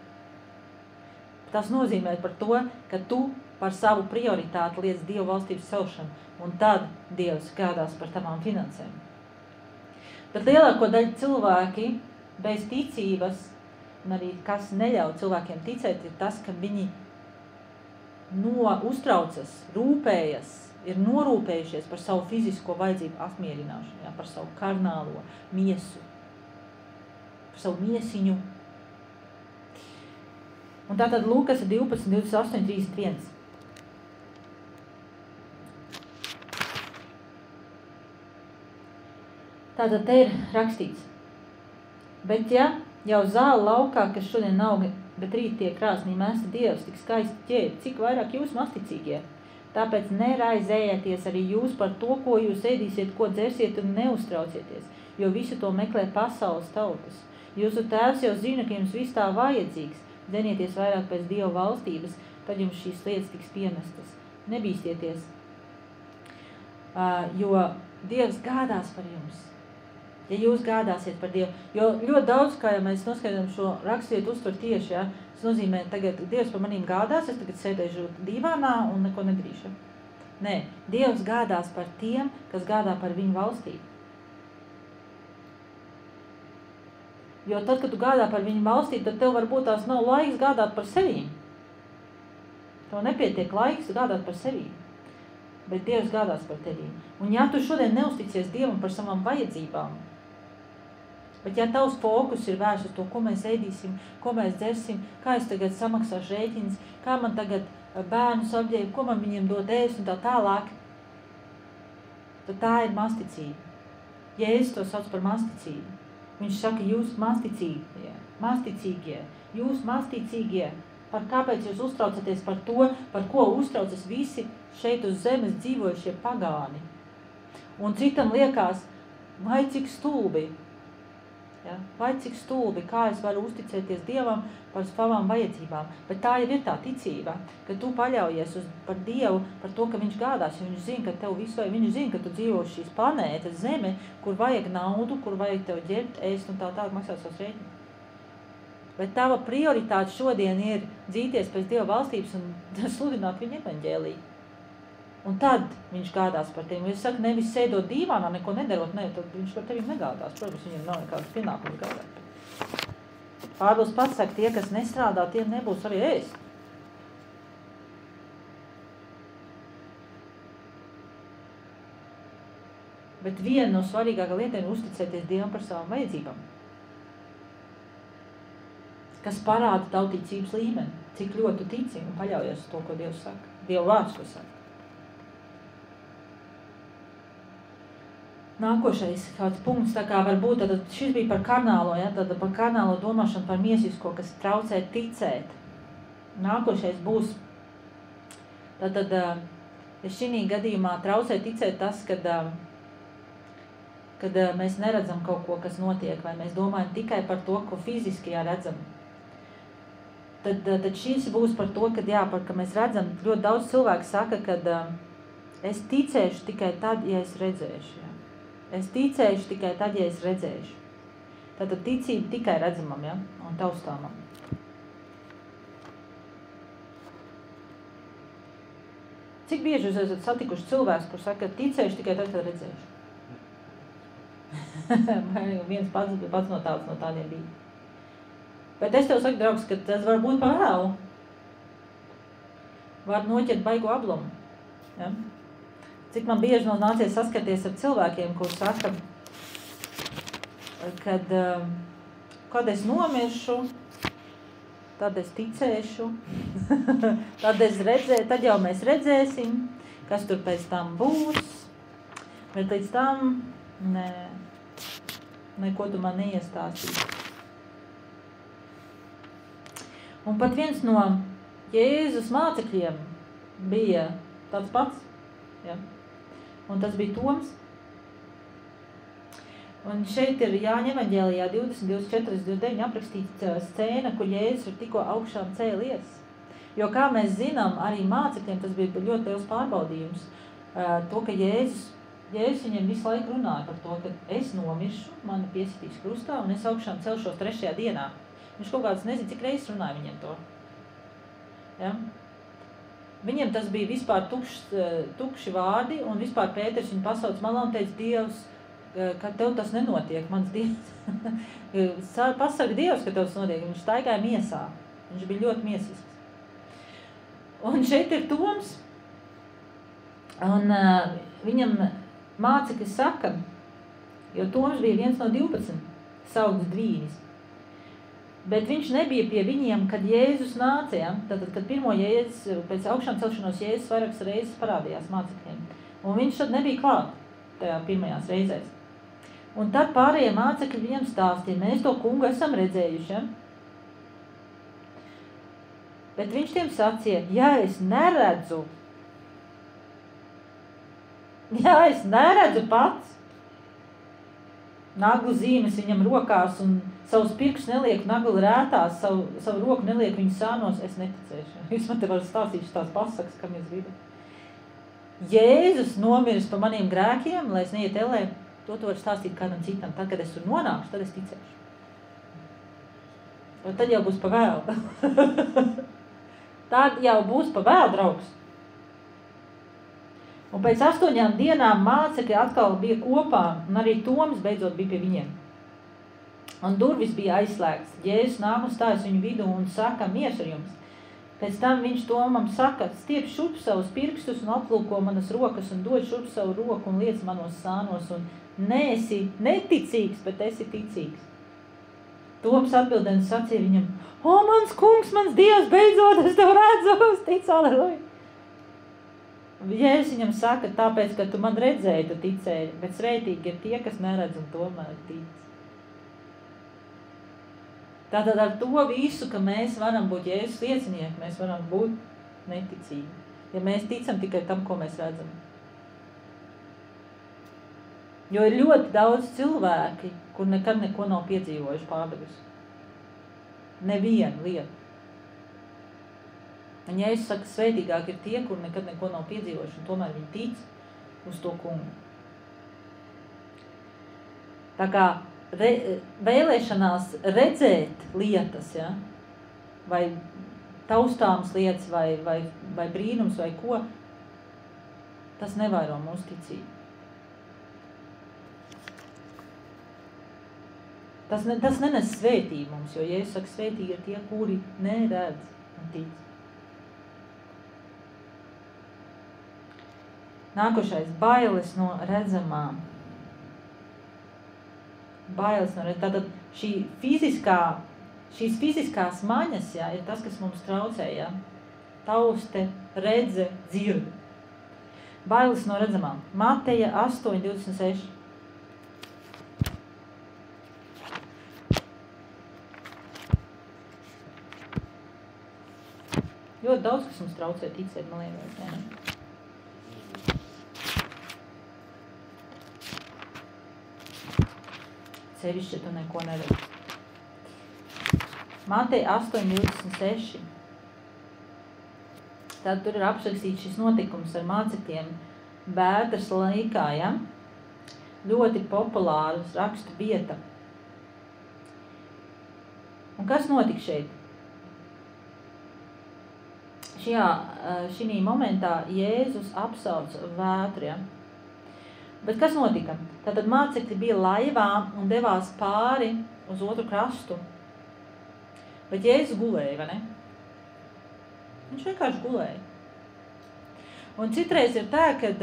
Tas nozīmē par to, ka tu par savu prioritāti liec Dievu valstības celšanu, un tad Dievs gādās par tavām finansēm. Bet lielāko daļu cilvēki bez ticības, un arī kas neļauj cilvēkiem ticēt, ir tas, ka viņi uztraucas, rūpējas, ir norūpējušies par savu fizisko vajadzību apmierināšanu, ja, par savu karnālo miesu, par savu miesiņu. Un tātad Lukas 12, 28, 31. Tātad te ir rakstīts. Bet ja jau zāle laukā, kas šodien nav, bet rīt tiek krāsnī mesta Dievs, tik skaisti ķēdi, cik vairāk jūs masticīgie. Tāpēc neraizējieties arī jūs par to, ko jūs ēdīsiet, ko dzersiet un neuztraucieties, jo visu to meklē pasaules tautas. Jūsu tēvs jau zina, ka jums viss tā vajadzīgs. Dzenieties vairāk pēc Dieva valstības, tad jums šīs lietas tiks piemestas. Nebīstieties, jo Dievs gādās par jums. Ja jūs gādāsiet par Dievu, jo ļoti daudz, kā ja mēs noskaidām šo rakstvietu uztver tieši, ja, tas nozīmē, tagad Dievs par manīm gādās, es tagad sēdēšu divānā un neko nedarīšu. Nē, Dievs gādās par tiem, kas gādā par viņu valstību. Jo tad, kad tu gādā par viņu valstību, tad tev varbūt tās nav laiks gādāt par sevīm. Tev nepietiek laiks gādāt par sevīm, bet Dievs gādās par tevīm. Un ja tu šodien neusticies Dievam par savām vajadzībām, bet ja tavs fokus ir vērsts uz to, ko mēs ēdīsim, ko mēs dzersim, kā es tagad samaksāšu rēķinis, kā man tagad bērnus apģērbu, ko man viņiem dot ēst un tā tālāk, tad tā ir masticība. Jēzus to sauc par masticību. Viņš saka, jūs masticīgie, jūs masticīgie, par kāpēc jūs uztraucaties par to, par ko uztraucas visi šeit uz zemes dzīvojušie pagāni. Un citam liekas, vai cik stulbi, ja? Vai cik stulbi, kā es varu uzticēties Dievam par savām vajadzībām. Bet tā jau ir tā ticība, ka tu paļaujies par Dievu, par to, ka viņš gādās, jo viņš zina, ka tev visu vajag, viņš zina, ka tu dzīvo šīs planētas zeme, kur vajag naudu, kur vajag tev ģerbt, ēst un tā maksāt savus rēķinus. Bet tava prioritāte šodien ir dzīties pēc Dieva valstības un sludināt viņa evaņģēliju. Un tad viņš gādās par tevi. Es saku, nevis sēdot dīvānā, neko nedarot, ne, tad viņš par tevi negādās. Protams, viņam nav nekādas pienākumas gādāt. Pāvils pats saka, tie, kas nestrādā, tiem nebūs arī ēst. Bet viena no svarīgākā lietām ir uzticēties Dievam par savām vajadzībām. Kas parāda tavu ticības līmeni, cik ļoti tu tici un paļaujies uz to, ko Dievs saka. Dieva vārds, ko saka. Nākošais kāds punkts, tā kā varbūt, tad šis bija par karnālo, ja, tad par karnālo domāšanu, par miesisko, kas traucē ticēt. Nākošais būs, tad šī gadījumā traucē ticēt tas, kad mēs neredzam kaut ko, kas notiek, vai mēs domājam tikai par to, ko fiziski redzam. Tad šis būs par to, ka mēs redzam, ļoti daudz cilvēku saka, kad es ticēšu tikai tad, ja es redzēšu. Ja. Es ticēšu tikai tad, ja es redzēšu. Tātad ticība tikai redzamam, ja, un taustāmam. Cik bieži jūs esat satikuši cilvēks, kur saka, ticēšu tikai tad, kad redzēšu? Viens pats no tādiem bija. Bet es tev saku, draugs, ka tas var būt par vēlu. Var noķert baigo ablumu. Ja? Cik man bieži nav nācies saskarties ar cilvēkiem, kur saka, kad es nomiršu, tad es ticēšu, tad jau mēs redzēsim, kas tur pēc tam būs, bet līdz tam neko tu man neiestāstīsi. Un pat viens no Jēzus mācekļiem bija tāds pats, ja? Un tas bija Toms. Un šeit ir Jāņa evaņģēlijā 20, 24, 29 aprakstīta scēna, kur Jēzus ir tikko augšām cēlies. Jo, kā mēs zinām, arī mācekļiem tas bija ļoti liels pārbaudījums. To, ka Jēzus viņiem visu laiku runāja par to, ka es nomiršu, mani piesitīs krustā un es augšām celšos 3. dienā. Viņš kaut kāds nezinu, cik reizes runāja viņiem to. Ja? Viņiem tas bija vispār tukši vārdi, un vispār Pēters viņu pasauc malā un teica, Dievs, ka tev tas nenotiek, mans Dievs. Pasaka Dievs, ka tev tas notiek. Viņš staigāja miesā. Viņš bija ļoti miesisks. Un šeit ir Toms. Un viņam mācekļi saka, jo Toms bija viens no 12, saukts Dvīnis. Bet viņš nebija pie viņiem, kad Jēzus nāca, ja? Tātad, kad pirmo Jēzus, pēc augšām celšanos Jēzus vairākas reizes parādījās mācekļiem. Un viņš tad nebija klāt tajā pirmajās reizēs. Un tad pārējie mācekļi viņam stāstīja, mēs to kungu esam redzējuši, ja? Bet viņš tiem sacīja, ja es neredzu pats, naglu zīmes viņam rokās un savus pirkšus nelieku naglu rētās, savu roku nelieku viņu sānos, es neticēšu. Jūs man te varat stāstīt tās pasakas, kam jūs gribat. Jēzus nomiris par maniem grēkiem, lai es neiet ellē, to var stāstīt kādam citam. Tad, kad es tur nonākšu, tad es ticēšu. Un tad jau būs pa vēl. Tad jau būs pa vēl, draugs. Un pēc 8 dienām mācekļi atkal bija kopā, un arī Toms beidzot bija pie viņiem. Un durvis bija aizslēgts. Jēzus nāk un stājas viņu vidū un saka, miers ar jums. Pēc tam viņš Tomam saka, stiep šurp savus pirkstus un aplūko manas rokas un dod šurp savu roku un liec manos sānos un neesi neticīgs, bet esi ticīgs. Toms atbildēn sacīja viņam, o, mans kungs, mans Dievs, beidzot, es tev redzu, es ticu, aleluja. Jēzus viņam saka, tāpēc, ka tu man redzēji, tu ticēji, bet svētīgi ir tie, kas neredz un tomēr tic. Tātad ar to visu, ka mēs varam būt Jēzus liecinieki, mēs varam būt neticīgi. Ja mēs ticam tikai tam, ko mēs redzam. Jo ir ļoti daudz cilvēki, kur nekad neko nav piedzīvojuši pārdevis. Nevienu lietu. Un Jēzus saka, svētīgāk ir tie, kur nekad neko nav piedzīvojuši, un tomēr viņi tic uz to kungu. Tā kā vēlēšanās redzēt lietas, ja? Vai taustāmas lietas, vai brīnums, vai ko, tas nevairo mūsu ticību. Tas nenes svētību mums, jo Jēzus saka, svētīgi ir tie, kuri neredz un tic. Nākošais, bailes no redzamām. Bailes no redzamām. Tātad šīs fiziskās maņas, jā, ir tas, kas mums traucē, jā. Tauste, redze, dzirde. Bailes no redzamām. Mateja 8:26. Ļoti daudz, kas mums traucē ticēt, man liekas, ne? Sevišķi, ja tu neko neredz. Mateja 8:26. Tad tur ir apšrakstīts šis notikums ar mācekļiem Bēdras laikā, ja? Ļoti populārs rakstu vieta. Un kas notika šeit? Šī momentā Jēzus apsauc vētru, ja? Bet kas notika? Tātad mācekļi bija laivā un devās pāri uz otru krastu. Bet Jēzus gulēja, vai ne? Viņš vienkārši gulēja. Un citreiz ir tā, kad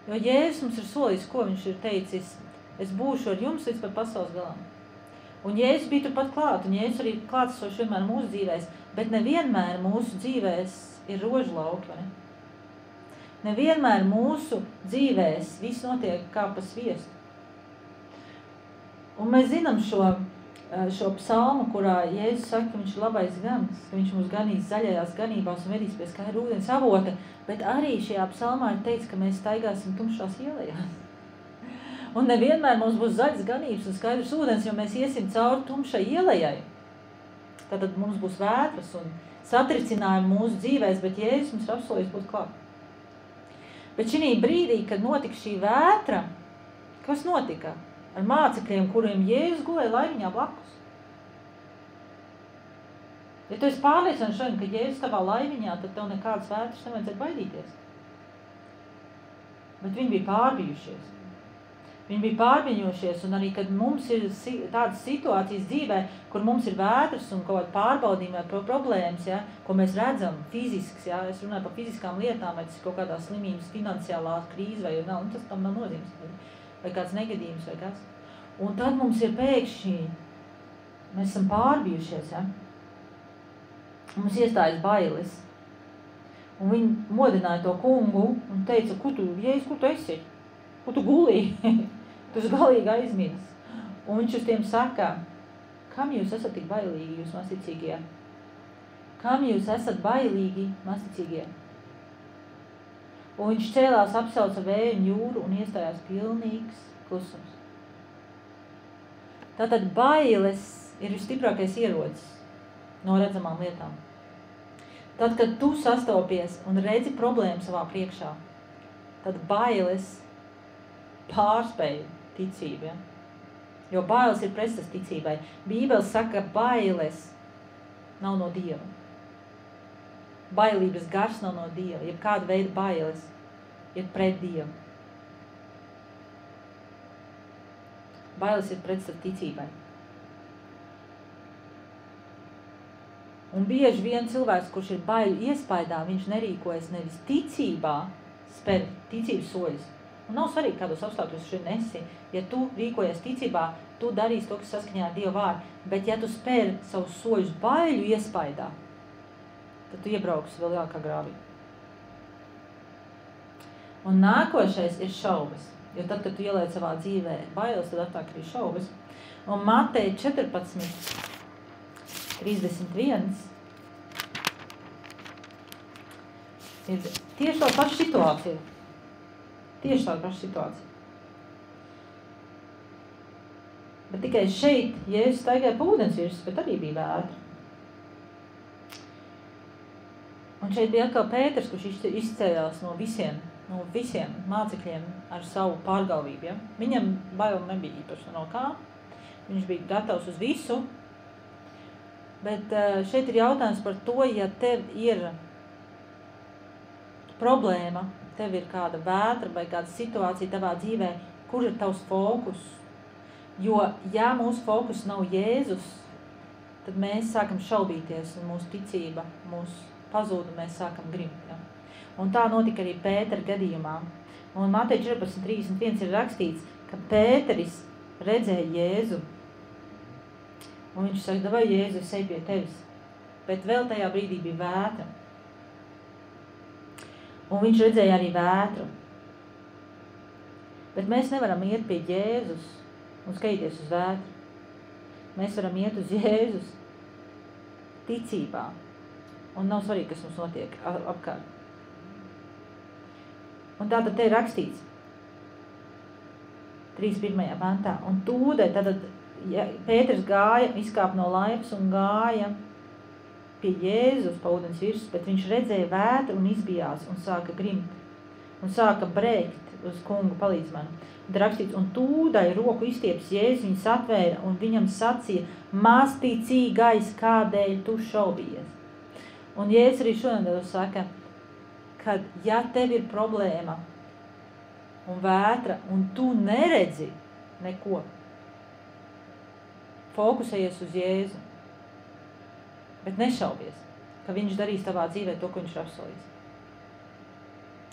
jo Jēzus mums ir solījis, ko viņš ir teicis, es būšu ar jums līdz pat pasaules galam. Un Jēzus bija turpat klāt, un Jēzus arī klātesošs vienmēr mūsu dzīvēs. Bet nevienmēr mūsu dzīvēs ir rožlauki, vai ne? Nevienmēr mūsu dzīvēs viss notiek kā pa sviestu. Un mēs zinām šo psalmu, kurā Jēzus saka, ka viņš ir labais gans, ka viņš mūs ganīs zaļajās ganībās un vedīs pie skaidra ūdens avota, bet arī šajā psalmā ir teikts, ka mēs staigāsim tumšās ielējās. Un nevienmēr mums būs zaļas ganības un skaidrs ūdens, jo mēs iesim cauri tumšai ielējai. Tātad mums būs vētras un satricinājumi mūsu dzīvēs, bet Jēzus mums ir apsolījis būt klāt. Bet šī brīdī, kad notika šī vētra, kas notika ar mācekļiem, kuriem Jēzus gulēja laiviņā blakus? Ja tu esi pārliecināts šodien, ka Jēzus tavā laiviņā, tad tev nekādas vētras nevajadzētu baidīties. Bet viņi bija pārbijušies. Viņi bija pārbiņojušies, un arī, kad mums ir tādas situācijas dzīvē, kur mums ir vētras un kaut kāda pārbaudījuma vai problēmas, ja, ko mēs redzam fizisks, ja, es runāju par fiziskām lietām, vai tas ir kaut kādā slimības finansiālā krīze, vai nav, tas tam nav nozīmes, vai kāds negadījums, vai kas. Un tad mums ir pēkšņi, mēs esam pārbijušies, ja, un mums iestājas bailes. Un viņi modināja to kungu un teica, Jēzus, kur tu esi? Kur tu gulī? Tu esi galīgi aizmirs. Un viņš uz tiem saka, kam jūs esat tik bailīgi, jūs masticīgie? Kam jūs esat bailīgi, masticīgie? Un viņš cēlās, apsauca vēju un jūru un iestājās pilnīgs klusums. Tātad bailes ir visstiprākais ierocis no redzamām lietām. Tad, kad tu sastopies un redzi problēmu savā priekšā, tad bailes pārspēj ticību, ja? Jo bailes ir pretstats ticībai. Bībele saka, ka bailes nav no Dieva. Bailības gars nav no Dieva. Jebkāda veida bailes ir pret Dievu. Bailes ir pretstats ticībai. Un bieži vien cilvēks, kurš ir baiļu iespaidā, viņš nerīkojas nevis ticībā, spēr ticības soļus. Un nav svarīgi, kādos apstākļos šeit nesi. Ja tu rīkojies ticībā, tu darīsi to, kas saskaņā ar Dieva vārdu. Bet ja tu spēri savus soļus baiļu iespaidā, tad tu iebrauksi vēl jākā grāvī. Un nākošais ir šaubas. Jo tad, kad tu ieliec savā dzīvē bailes, tad atnāk arī šaubas. Un Mateja 14, 31 ir tieši tā paša situācija. Tieši tāda paša situācija. Bet tikai šeit, Jēzus staigāja pa ūdens virsmas, bet arī bija vētra. Un šeit bija atkal Pēters, kurš izcēlās no visiem mācekļiem ar savu pārgalvību. Ja? Viņam baila nebija īpaši no kā. Viņš bija gatavs uz visu. Bet šeit ir jautājums par to, ja tev ir problēma, tev ir kāda vētra vai kāda situācija tavā dzīvē, kur ir tavs fokus? Jo, ja mūsu fokus nav Jēzus, tad mēs sākam šaubīties un mūsu ticība mūsu pazūd un mēs sākam grimt. Ja? Un tā notika arī Pētera gadījumā. Un Mateja 14.31 ir rakstīts, ka Pēteris redzēja Jēzu. Un viņš saka, davai Jēzu, es eju pie tevis. Bet vēl tajā brīdī bija vētra. Un viņš redzēja arī vētru. Bet mēs nevaram iet pie Jēzus un skatīties uz vētru. Mēs varam iet uz Jēzus ticībā. Un nav svarīgi, kas mums notiek apkārt. Un tātad te ir rakstīts 31. pantā. Un tūdē, tātad ja Pēters gāja, izkāpa no laivas un gāja pie Jēzus pa ūdens virsmas, bet viņš redzēja vētru un izbijās un sāka grimt. Un sāka brēkt uz kungu palīdz man. Un rakstīts, un tūdai roku izstieps Jēzus, viņu satvēra un viņam sacīja, masticīgais, kādēļ tu šaubies. Un Jēzus arī šodien saka, kad ja tev ir problēma un vētra un tu neredzi neko, fokusējies uz Jēzu, bet nešaubies, ka viņš darīs tavā dzīvē to, ko viņš ir apsolījis.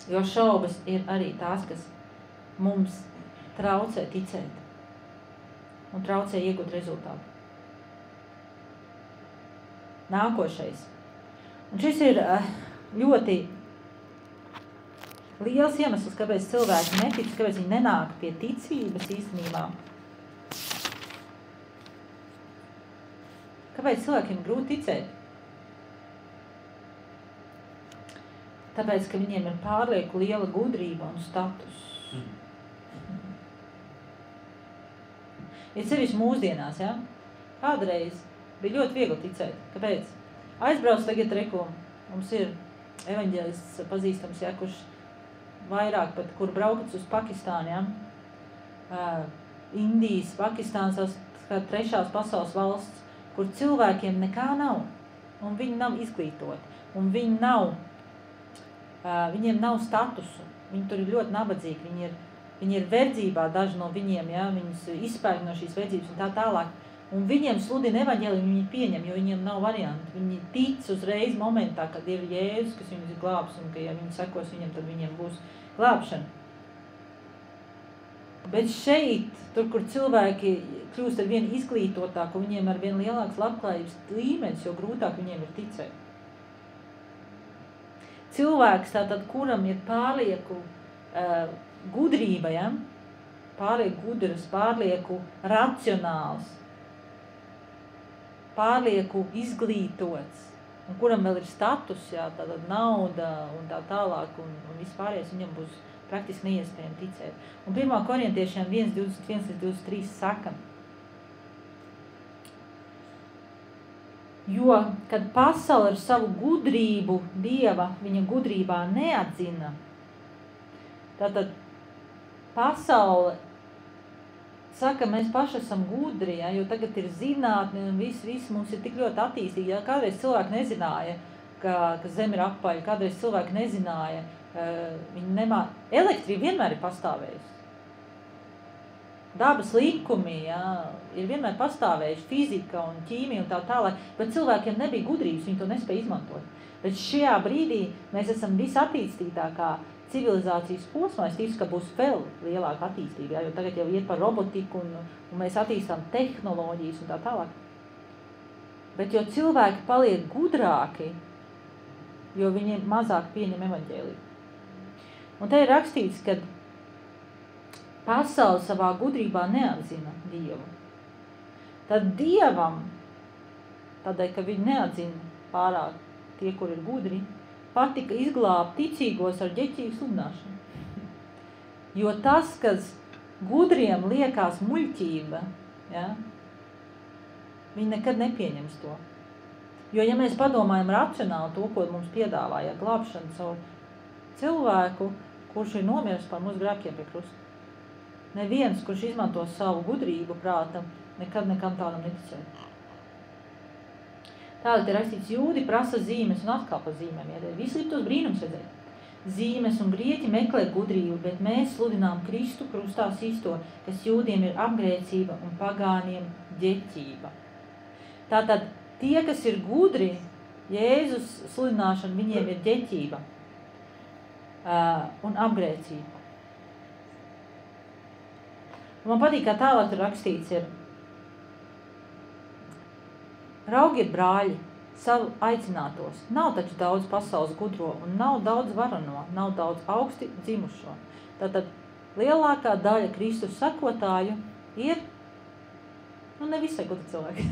Jo šaubas ir arī tās, kas mums traucē ticēt un traucē iegūt rezultātu. Nākošais. Un šis ir ļoti liels iemesls, kāpēc cilvēki netic, kāpēc viņi nenāk pie ticības īstenībā. Kāpēc cilvēkiem grūti ticēt? Tāpēc, ka viņiem ir pārlieku liela gudrība un status. Ir sevišķi mūsdienās, ja? Kādreiz bija ļoti viegli ticēt. Kāpēc? Aizbrauc tagad reku. Mums ir evaņģēlists pazīstams, ja, kurš vairāk pat, kur braukats uz Pakistānu, ja? Indijas, Pakistāns, kā trešās pasaules valsts, kur cilvēkiem nekā nav. Un viņi nav izglītoti. Un viņi nav, viņiem nav statusu. Viņi tur ir ļoti nabadzīgi. Viņi ir verdzībā, daži no viņiem, ja? Viņus izspērk no šīs verdzības un tā tālāk. Un viņiem sludina evaņģēliju, viņi pieņem, jo viņiem nav variantu. Viņi tic uzreiz momentā, kad ir Jēzus, kas viņus glābs, un ka ja viņi sekos viņam, tad viņiem būs glābšana. Bet šeit, tur, kur cilvēki kļūst ar vien izglītotāk, un viņiem ar vien lielāks labklājības līmenis, jo grūtāk viņiem ir ticēt. Cilvēks tātad, kuram ir pārlieku gudrība, ja? Pārlieku gudrs, pārlieku racionāls, pārlieku izglītots, un kuram vēl ir status, jā, tāda nauda un tā tālāk, un vispārējais viņam būs praktiski neiespējami ticēt. Un 1. Korintiešiem 1:21-23 saka, jo, kad pasaule ar savu gudrību Dieva viņa gudrībā neatzina, tātad pasaule saka, mēs paši esam gudri, ja, jo tagad ir zinātne un viss mums ir tik ļoti attīstīgi. Ja. Kādreiz cilvēki nezināja, ka zeme ir apaļa, kādreiz cilvēki nezināja, elektrība vienmēr ir pastāvējusi. Dabas likumi, ja, ir vienmēr pastāvējuši, fizika un ķīmija un tā tālāk, bet cilvēkiem nebija gudrības, viņi to nespēja izmantot. Bet šajā brīdī mēs esam visattīstītākā civilizācijas posmā, es ticu, ka būs vēl lielāka attīstība, ja, jo tagad jau iet par robotiku un mēs attīstām tehnoloģijas un tā tālāk. Bet jo cilvēki paliek gudrāki, jo viņi mazāk pieņem evaņģēliju. Un te ir rakstīts, ka pasaule savā gudrībā neatzina Dievu. Tad Dievam, tādēļ, ka viņi neatzina pārāk tie, kur ir gudri, patika izglābt ticīgos ar ģeķīgu sludināšanu. Jo tas, kas gudriem liekas muļķība, ja, viņi nekad nepieņems to. Jo, ja mēs padomājam racionāli to, ko mums piedāvāja glābšana caur cilvēku, kurš ir nomiris par mūsu grēkiem pie krusta. Neviens, kurš izmanto savu gudrību prātam, nekad nekam tādam neticēja. Tātad ir rakstīts, jūdi prasa zīmes un atkal pa zīmēm iedēļ. Visi grib tos brīnums redzēt. Zīmes un grieķi meklē gudrību, bet mēs sludinām Kristu krustā sisto, kas jūdiem ir apgrēcība un pagāniem ģeķība. Tātad tie, kas ir gudri, Jēzus sludināšana, viņiem ir ģeķība un apgrēcība. Un man patīk, kā tālāk tur rakstīts ir, raugiet, brāļi, savu aicinātos. Nav taču daudz pasaules gudro un nav daudz varano, nav daudz augsti dzimušo. Tātad lielākā daļa Kristus sekotāju ir, ne visai gudri cilvēki.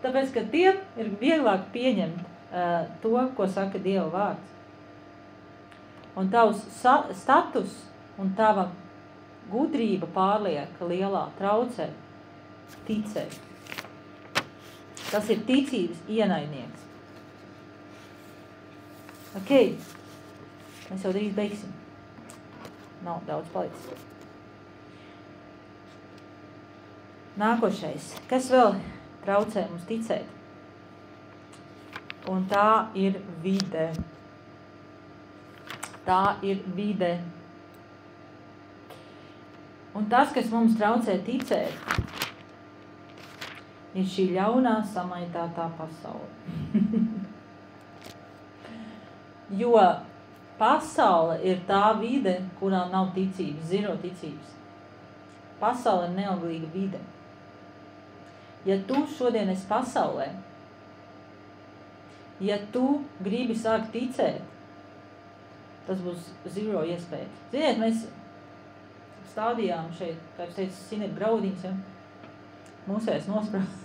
Tāpēc, ka tiem ir vieglāk pieņemt to, ko saka Dieva vārds. Un tavs status un tava gudrība pārlieka lielā traucē ticēt. Tas ir ticības ienaidnieks. Ok, mēs jau drīz beigsim. Nav daudz palicis. Nākošais. Kas vēl traucē mums ticēt? Un tā ir vide. Tā ir vide. Un tas, kas mums traucē ticēt, ir šī ļaunā samaitātā pasaule. Jo pasaule ir tā vide, kurā nav ticības, zero ticības. Pasaule ir neauglīga vide. Ja tu šodien esi pasaulē, ja tu gribi sākt ticēt, tas būs zero iespēja. Ziniet, mēs stādījām šeit, kā es teicu, Sinep graudiņas, ja? Mūsēs nosprāst.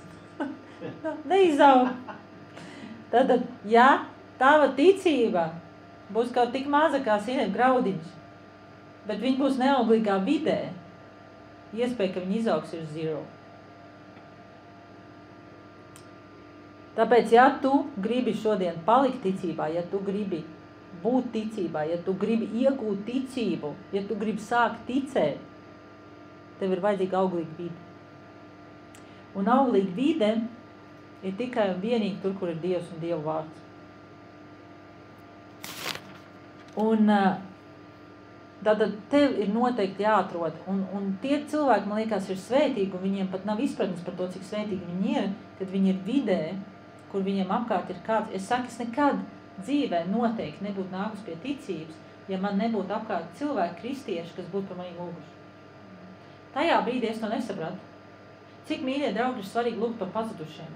Neizaug. Tad, ja tava ticība būs kaut tik maza kā Sinep graudiņš, bet viņi būs neauglīgā vidē, iespēja, ka viņi izaugs ir zero. Tāpēc, ja tu gribi šodien palikt ticībā, ja tu gribi būt ticībā, ja tu gribi iegūt ticību, ja tu gribi sākt ticēt, tev ir vajadzīga auglīga vide. Un auglīga vide ir tikai un vienīgi tur, kur ir Dievs un Dieva vārds. Un tātad tev ir noteikti jāatrod. Un tie cilvēki, man liekas, ir svētīgi, un viņiem pat nav izpratnes par to, cik svētīgi viņi ir, kad viņi ir vidē, kur viņiem apkārt ir kāds. Es saku, es nekad dzīvē noteikti nebūtu nākus pie ticības, ja man nebūtu apkārt cilvēki kristieši, kas būtu par mani lūguši. Tajā brīdī es to nesapratu. Cik, mīļie draugi, ir svarīgi lūgt par pazudušiem.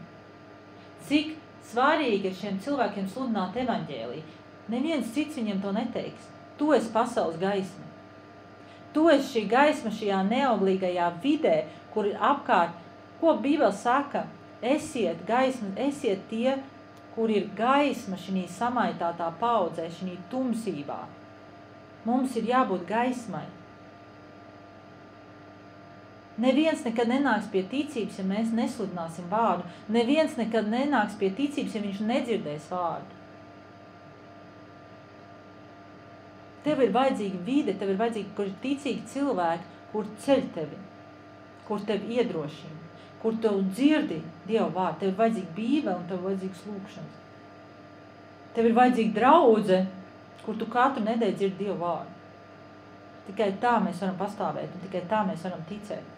Cik svarīgi ir šiem cilvēkiem sludināt evaņģēliju. Neviens cits viņiem to neteiks. Tu esi pasaules gaisma. Tu esi šī gaisma šajā neauglīgajā vidē, kur ir apkārt. Ko Bībele saka? Esiet gaisma, esiet tie, kur ir gaisma šī samaitātā paudzē, šī tumsībā. Mums ir jābūt gaismai. Neviens nekad nenāks pie ticības, ja mēs nesludināsim vārdu. Neviens nekad nenāks pie ticības, ja viņš nedzirdēs vārdu. Tev ir vajadzīga vide, tev ir vajadzīga, kur ir ticīgi cilvēki, kur ceļ tevi, kur tevi iedrošina, kur tev dzirdi Dieva vārdu. Tev ir vajadzīga Bībele un tev ir vajadzīgas lūkšanas. Tev ir vajadzīga draudze, kur tu katru nedēļu dzirdi Dieva vārdu. Tikai tā mēs varam pastāvēt un tikai tā mēs varam ticēt.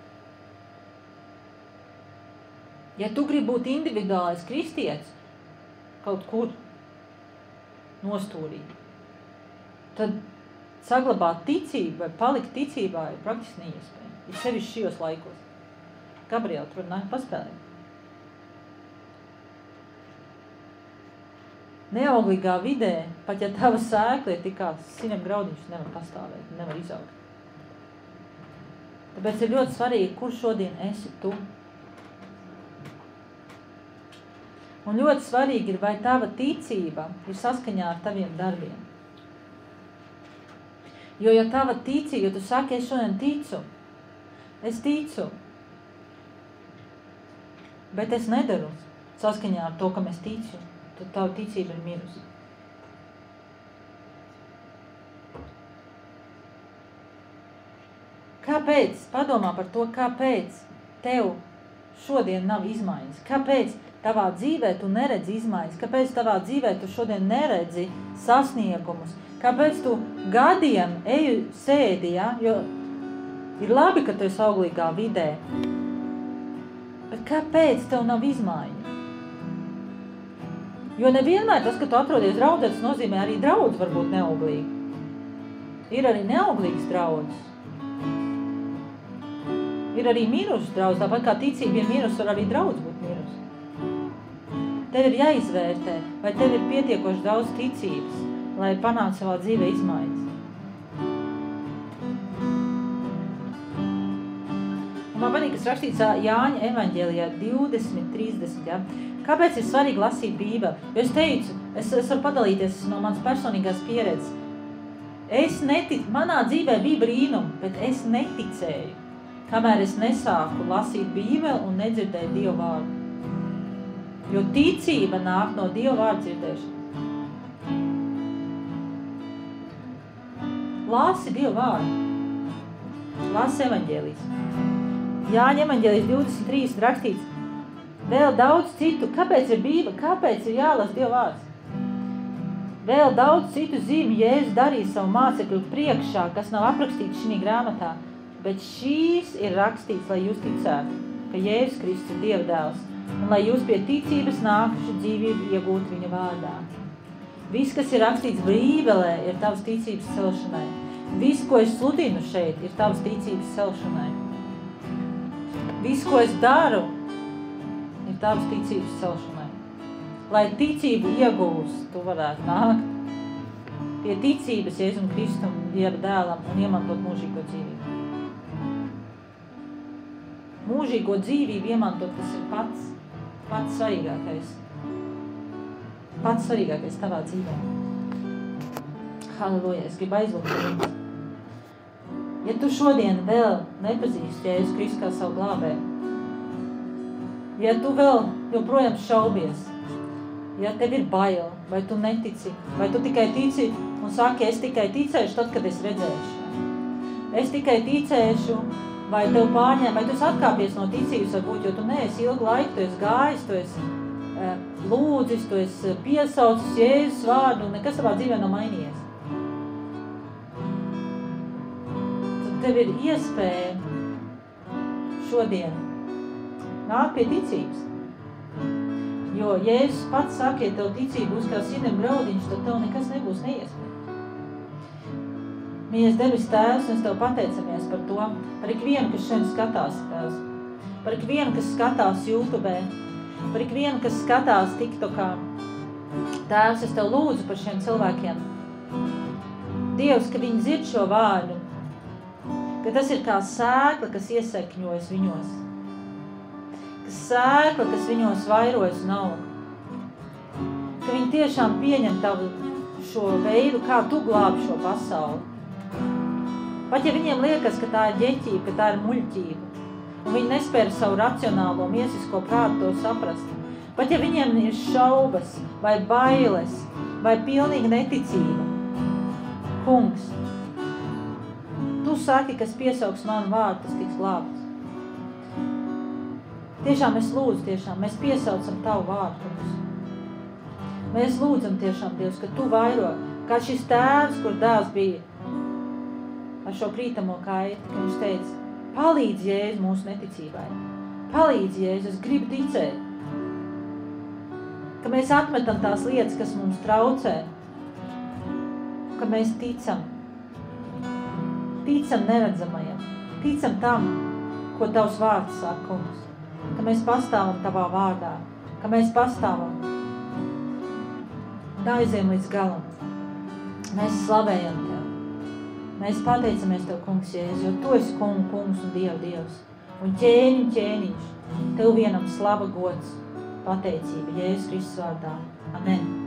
Ja tu gribi būt individuālais kristietis kaut kur nostūrī, tad saglabāt ticību vai palikt ticībā ir praktiski neiespēja. Ir sevišķi šajos laikos. Gabriela, tu vari nākt paspēlēt. Neauglīgā vidē, pat ja tava sēkla ir tik kā Sinep graudiņš, nevar pastāvēt, nevar izaugt. Tāpēc ir ļoti svarīgi, kur šodien esi tu. Un ļoti svarīgi ir, vai tava ticība ir saskaņā ar taviem darbiem. Jo, ja tava ticība, ja tu saki, es šodien ticu, bet es nedaru saskaņā ar to, kam es ticu, tad tava ticība ir mirusi. Kāpēc? Padomā par to, kāpēc tev šodien nav izmaiņas. Kāpēc tavā dzīvē tu neredzi izmaiņas? Kāpēc tavā dzīvē tu šodien neredzi sasniegumus? Kāpēc tu gadiem sēdi, ja? Jo ir labi, ka tu esi auglīgā vidē. Bet kāpēc tev nav izmaiņu? Jo nevienmēr tas, ka tu atrodies draudzē, tas nozīmē arī draudz var būt neauglīgi. Ir arī neauglīgas draudzes. Ir arī mīnus draudz, tāpat kā ticība ir mīnus, var arī draudz būt mīnus. Tev ir jāizvērtē, vai tev ir pietiekoši daudz ticības, lai panāc savā dzīvē izmaiņas. Man patīk, kas rakstīts Jāņa evaņģēlijā 20:30. Ja? Kāpēc ir svarīgi lasīt Bībeli? Jo es teicu, es varu padalīties no manas personīgās pieredzes. Manā dzīvē bija brīnumi, bet es neticēju, kamēr es nesāku lasīt Bībeli un nedzirdēju Dieva vārdu. Jo ticība nāk no Dieva vārdu dzirdēšanas. Lasi Dieva vārdu. Lasi evaņģēlijas. Jāņa evaņģēlijas 23 rakstīts. Vēl daudz citu. Kāpēc ir Bībele? Kāpēc ir jālasa Dieva vārds? Vēl daudz citu zīmju Jēzus darīja savu mācekļu priekšā, kas nav aprakstīts šī grāmatā. Bet šīs ir rakstīts, lai jūs ticētu, ka Jēzus Kristus ir Dieva dēls, un lai jūs pie ticības nākuši dzīvību iegūt viņa vārdā. Viss, kas ir rakstīts Bībelē, ir tavas ticības celšanai. Viss, ko es sludinu šeit, ir tavas ticības celšanai. Viss, ko es daru, tavas ticības celšanai. Lai ticību iegūs, tu varētu nākt pie ticības Jēzum Kristum, Dieva dēlam un iemantot mūžīgo dzīvību. Mūžīgo dzīvību iemantot, tas ir pats svarīgākais. Pats svarīgākais tavā dzīvē. Halleluja, es gribu aizlūgt par jums. Ja tu šodien vēl nepazīsti Jēzu Kristu kā savu glābēju, ja tu vēl joprojām šaubies, ja tev ir bail, vai tu netici, vai tu tikai tici un saki, es tikai ticēšu tad, kad es redzēšu. Es tikai ticēšu, vai tev pārņem, vai tu esi atkāpies no ticības, varbūt, jo tu neesi ilgu laiku, tu esi gājis, tu esi lūdzis, tu esi piesaucis Jēzus vārdu, un nekas savā dzīvē nav mainījies. Tad tev ir iespēja šodien nākt pie ticības. Jo Jēzus pats saka, ja tev ticība uz kā sirdiem graudiņš, tad tev nekas nebūs neiespējams. Mīļais debes Tēvs, mēs tev pateicamies par to, par ikvienu, kas šeit skatās, Tēvs, par ikvienu, kas skatās YouTube, par ikvienu, kas skatās TikTokā. Tēvs, es tev lūdzu par šiem cilvēkiem. Dievs, ka viņi dzird šo vārdu, ka tas ir kā sēkla, kas iesekņojas viņos. Sēkla, kas viņos vairojas un aug. Ka viņi tiešām pieņem tavu šo veidu, kā tu glābi šo pasauli. Pat ja viņiem liekas, ka tā ir ģeķība, ka tā ir muļķība, un viņi nespēja savu racionālo, miesisko prātu to saprast. Pat ja viņiem ir šaubas, vai bailes, vai pilnīga neticība. Kungs, tu saki, kas piesauks manu vārdu, tas tiks glābts. Tiešām es lūdzu, mēs piesaucam tavu vārdu, kungs. Mēs lūdzam tiešām, Dievs, ka tu vairo, kā šis tēvs, kur dēls bija ar šo krītamo kaitu, ka viņš teica, palīdz Jēzu mūsu neticībai. Palīdz Jēzu, es gribu ticēt. Ka mēs atmetam tās lietas, kas mums traucē. Ka mēs ticam. Ticam neredzamajam. Ticam tam, ko tavs vārds saka, kungs. Ka mēs pastāvam tavā vārdā, ka mēs pastāvam un aiziem līdz galam. Mēs slavējam tev. Mēs pateicamies tev, kungs Jēzus, jo tu esi kungs un Dievs. Un ķēniņš, tev vienam slava gods, pateicība Jēzus Kristus vārdā. Amen.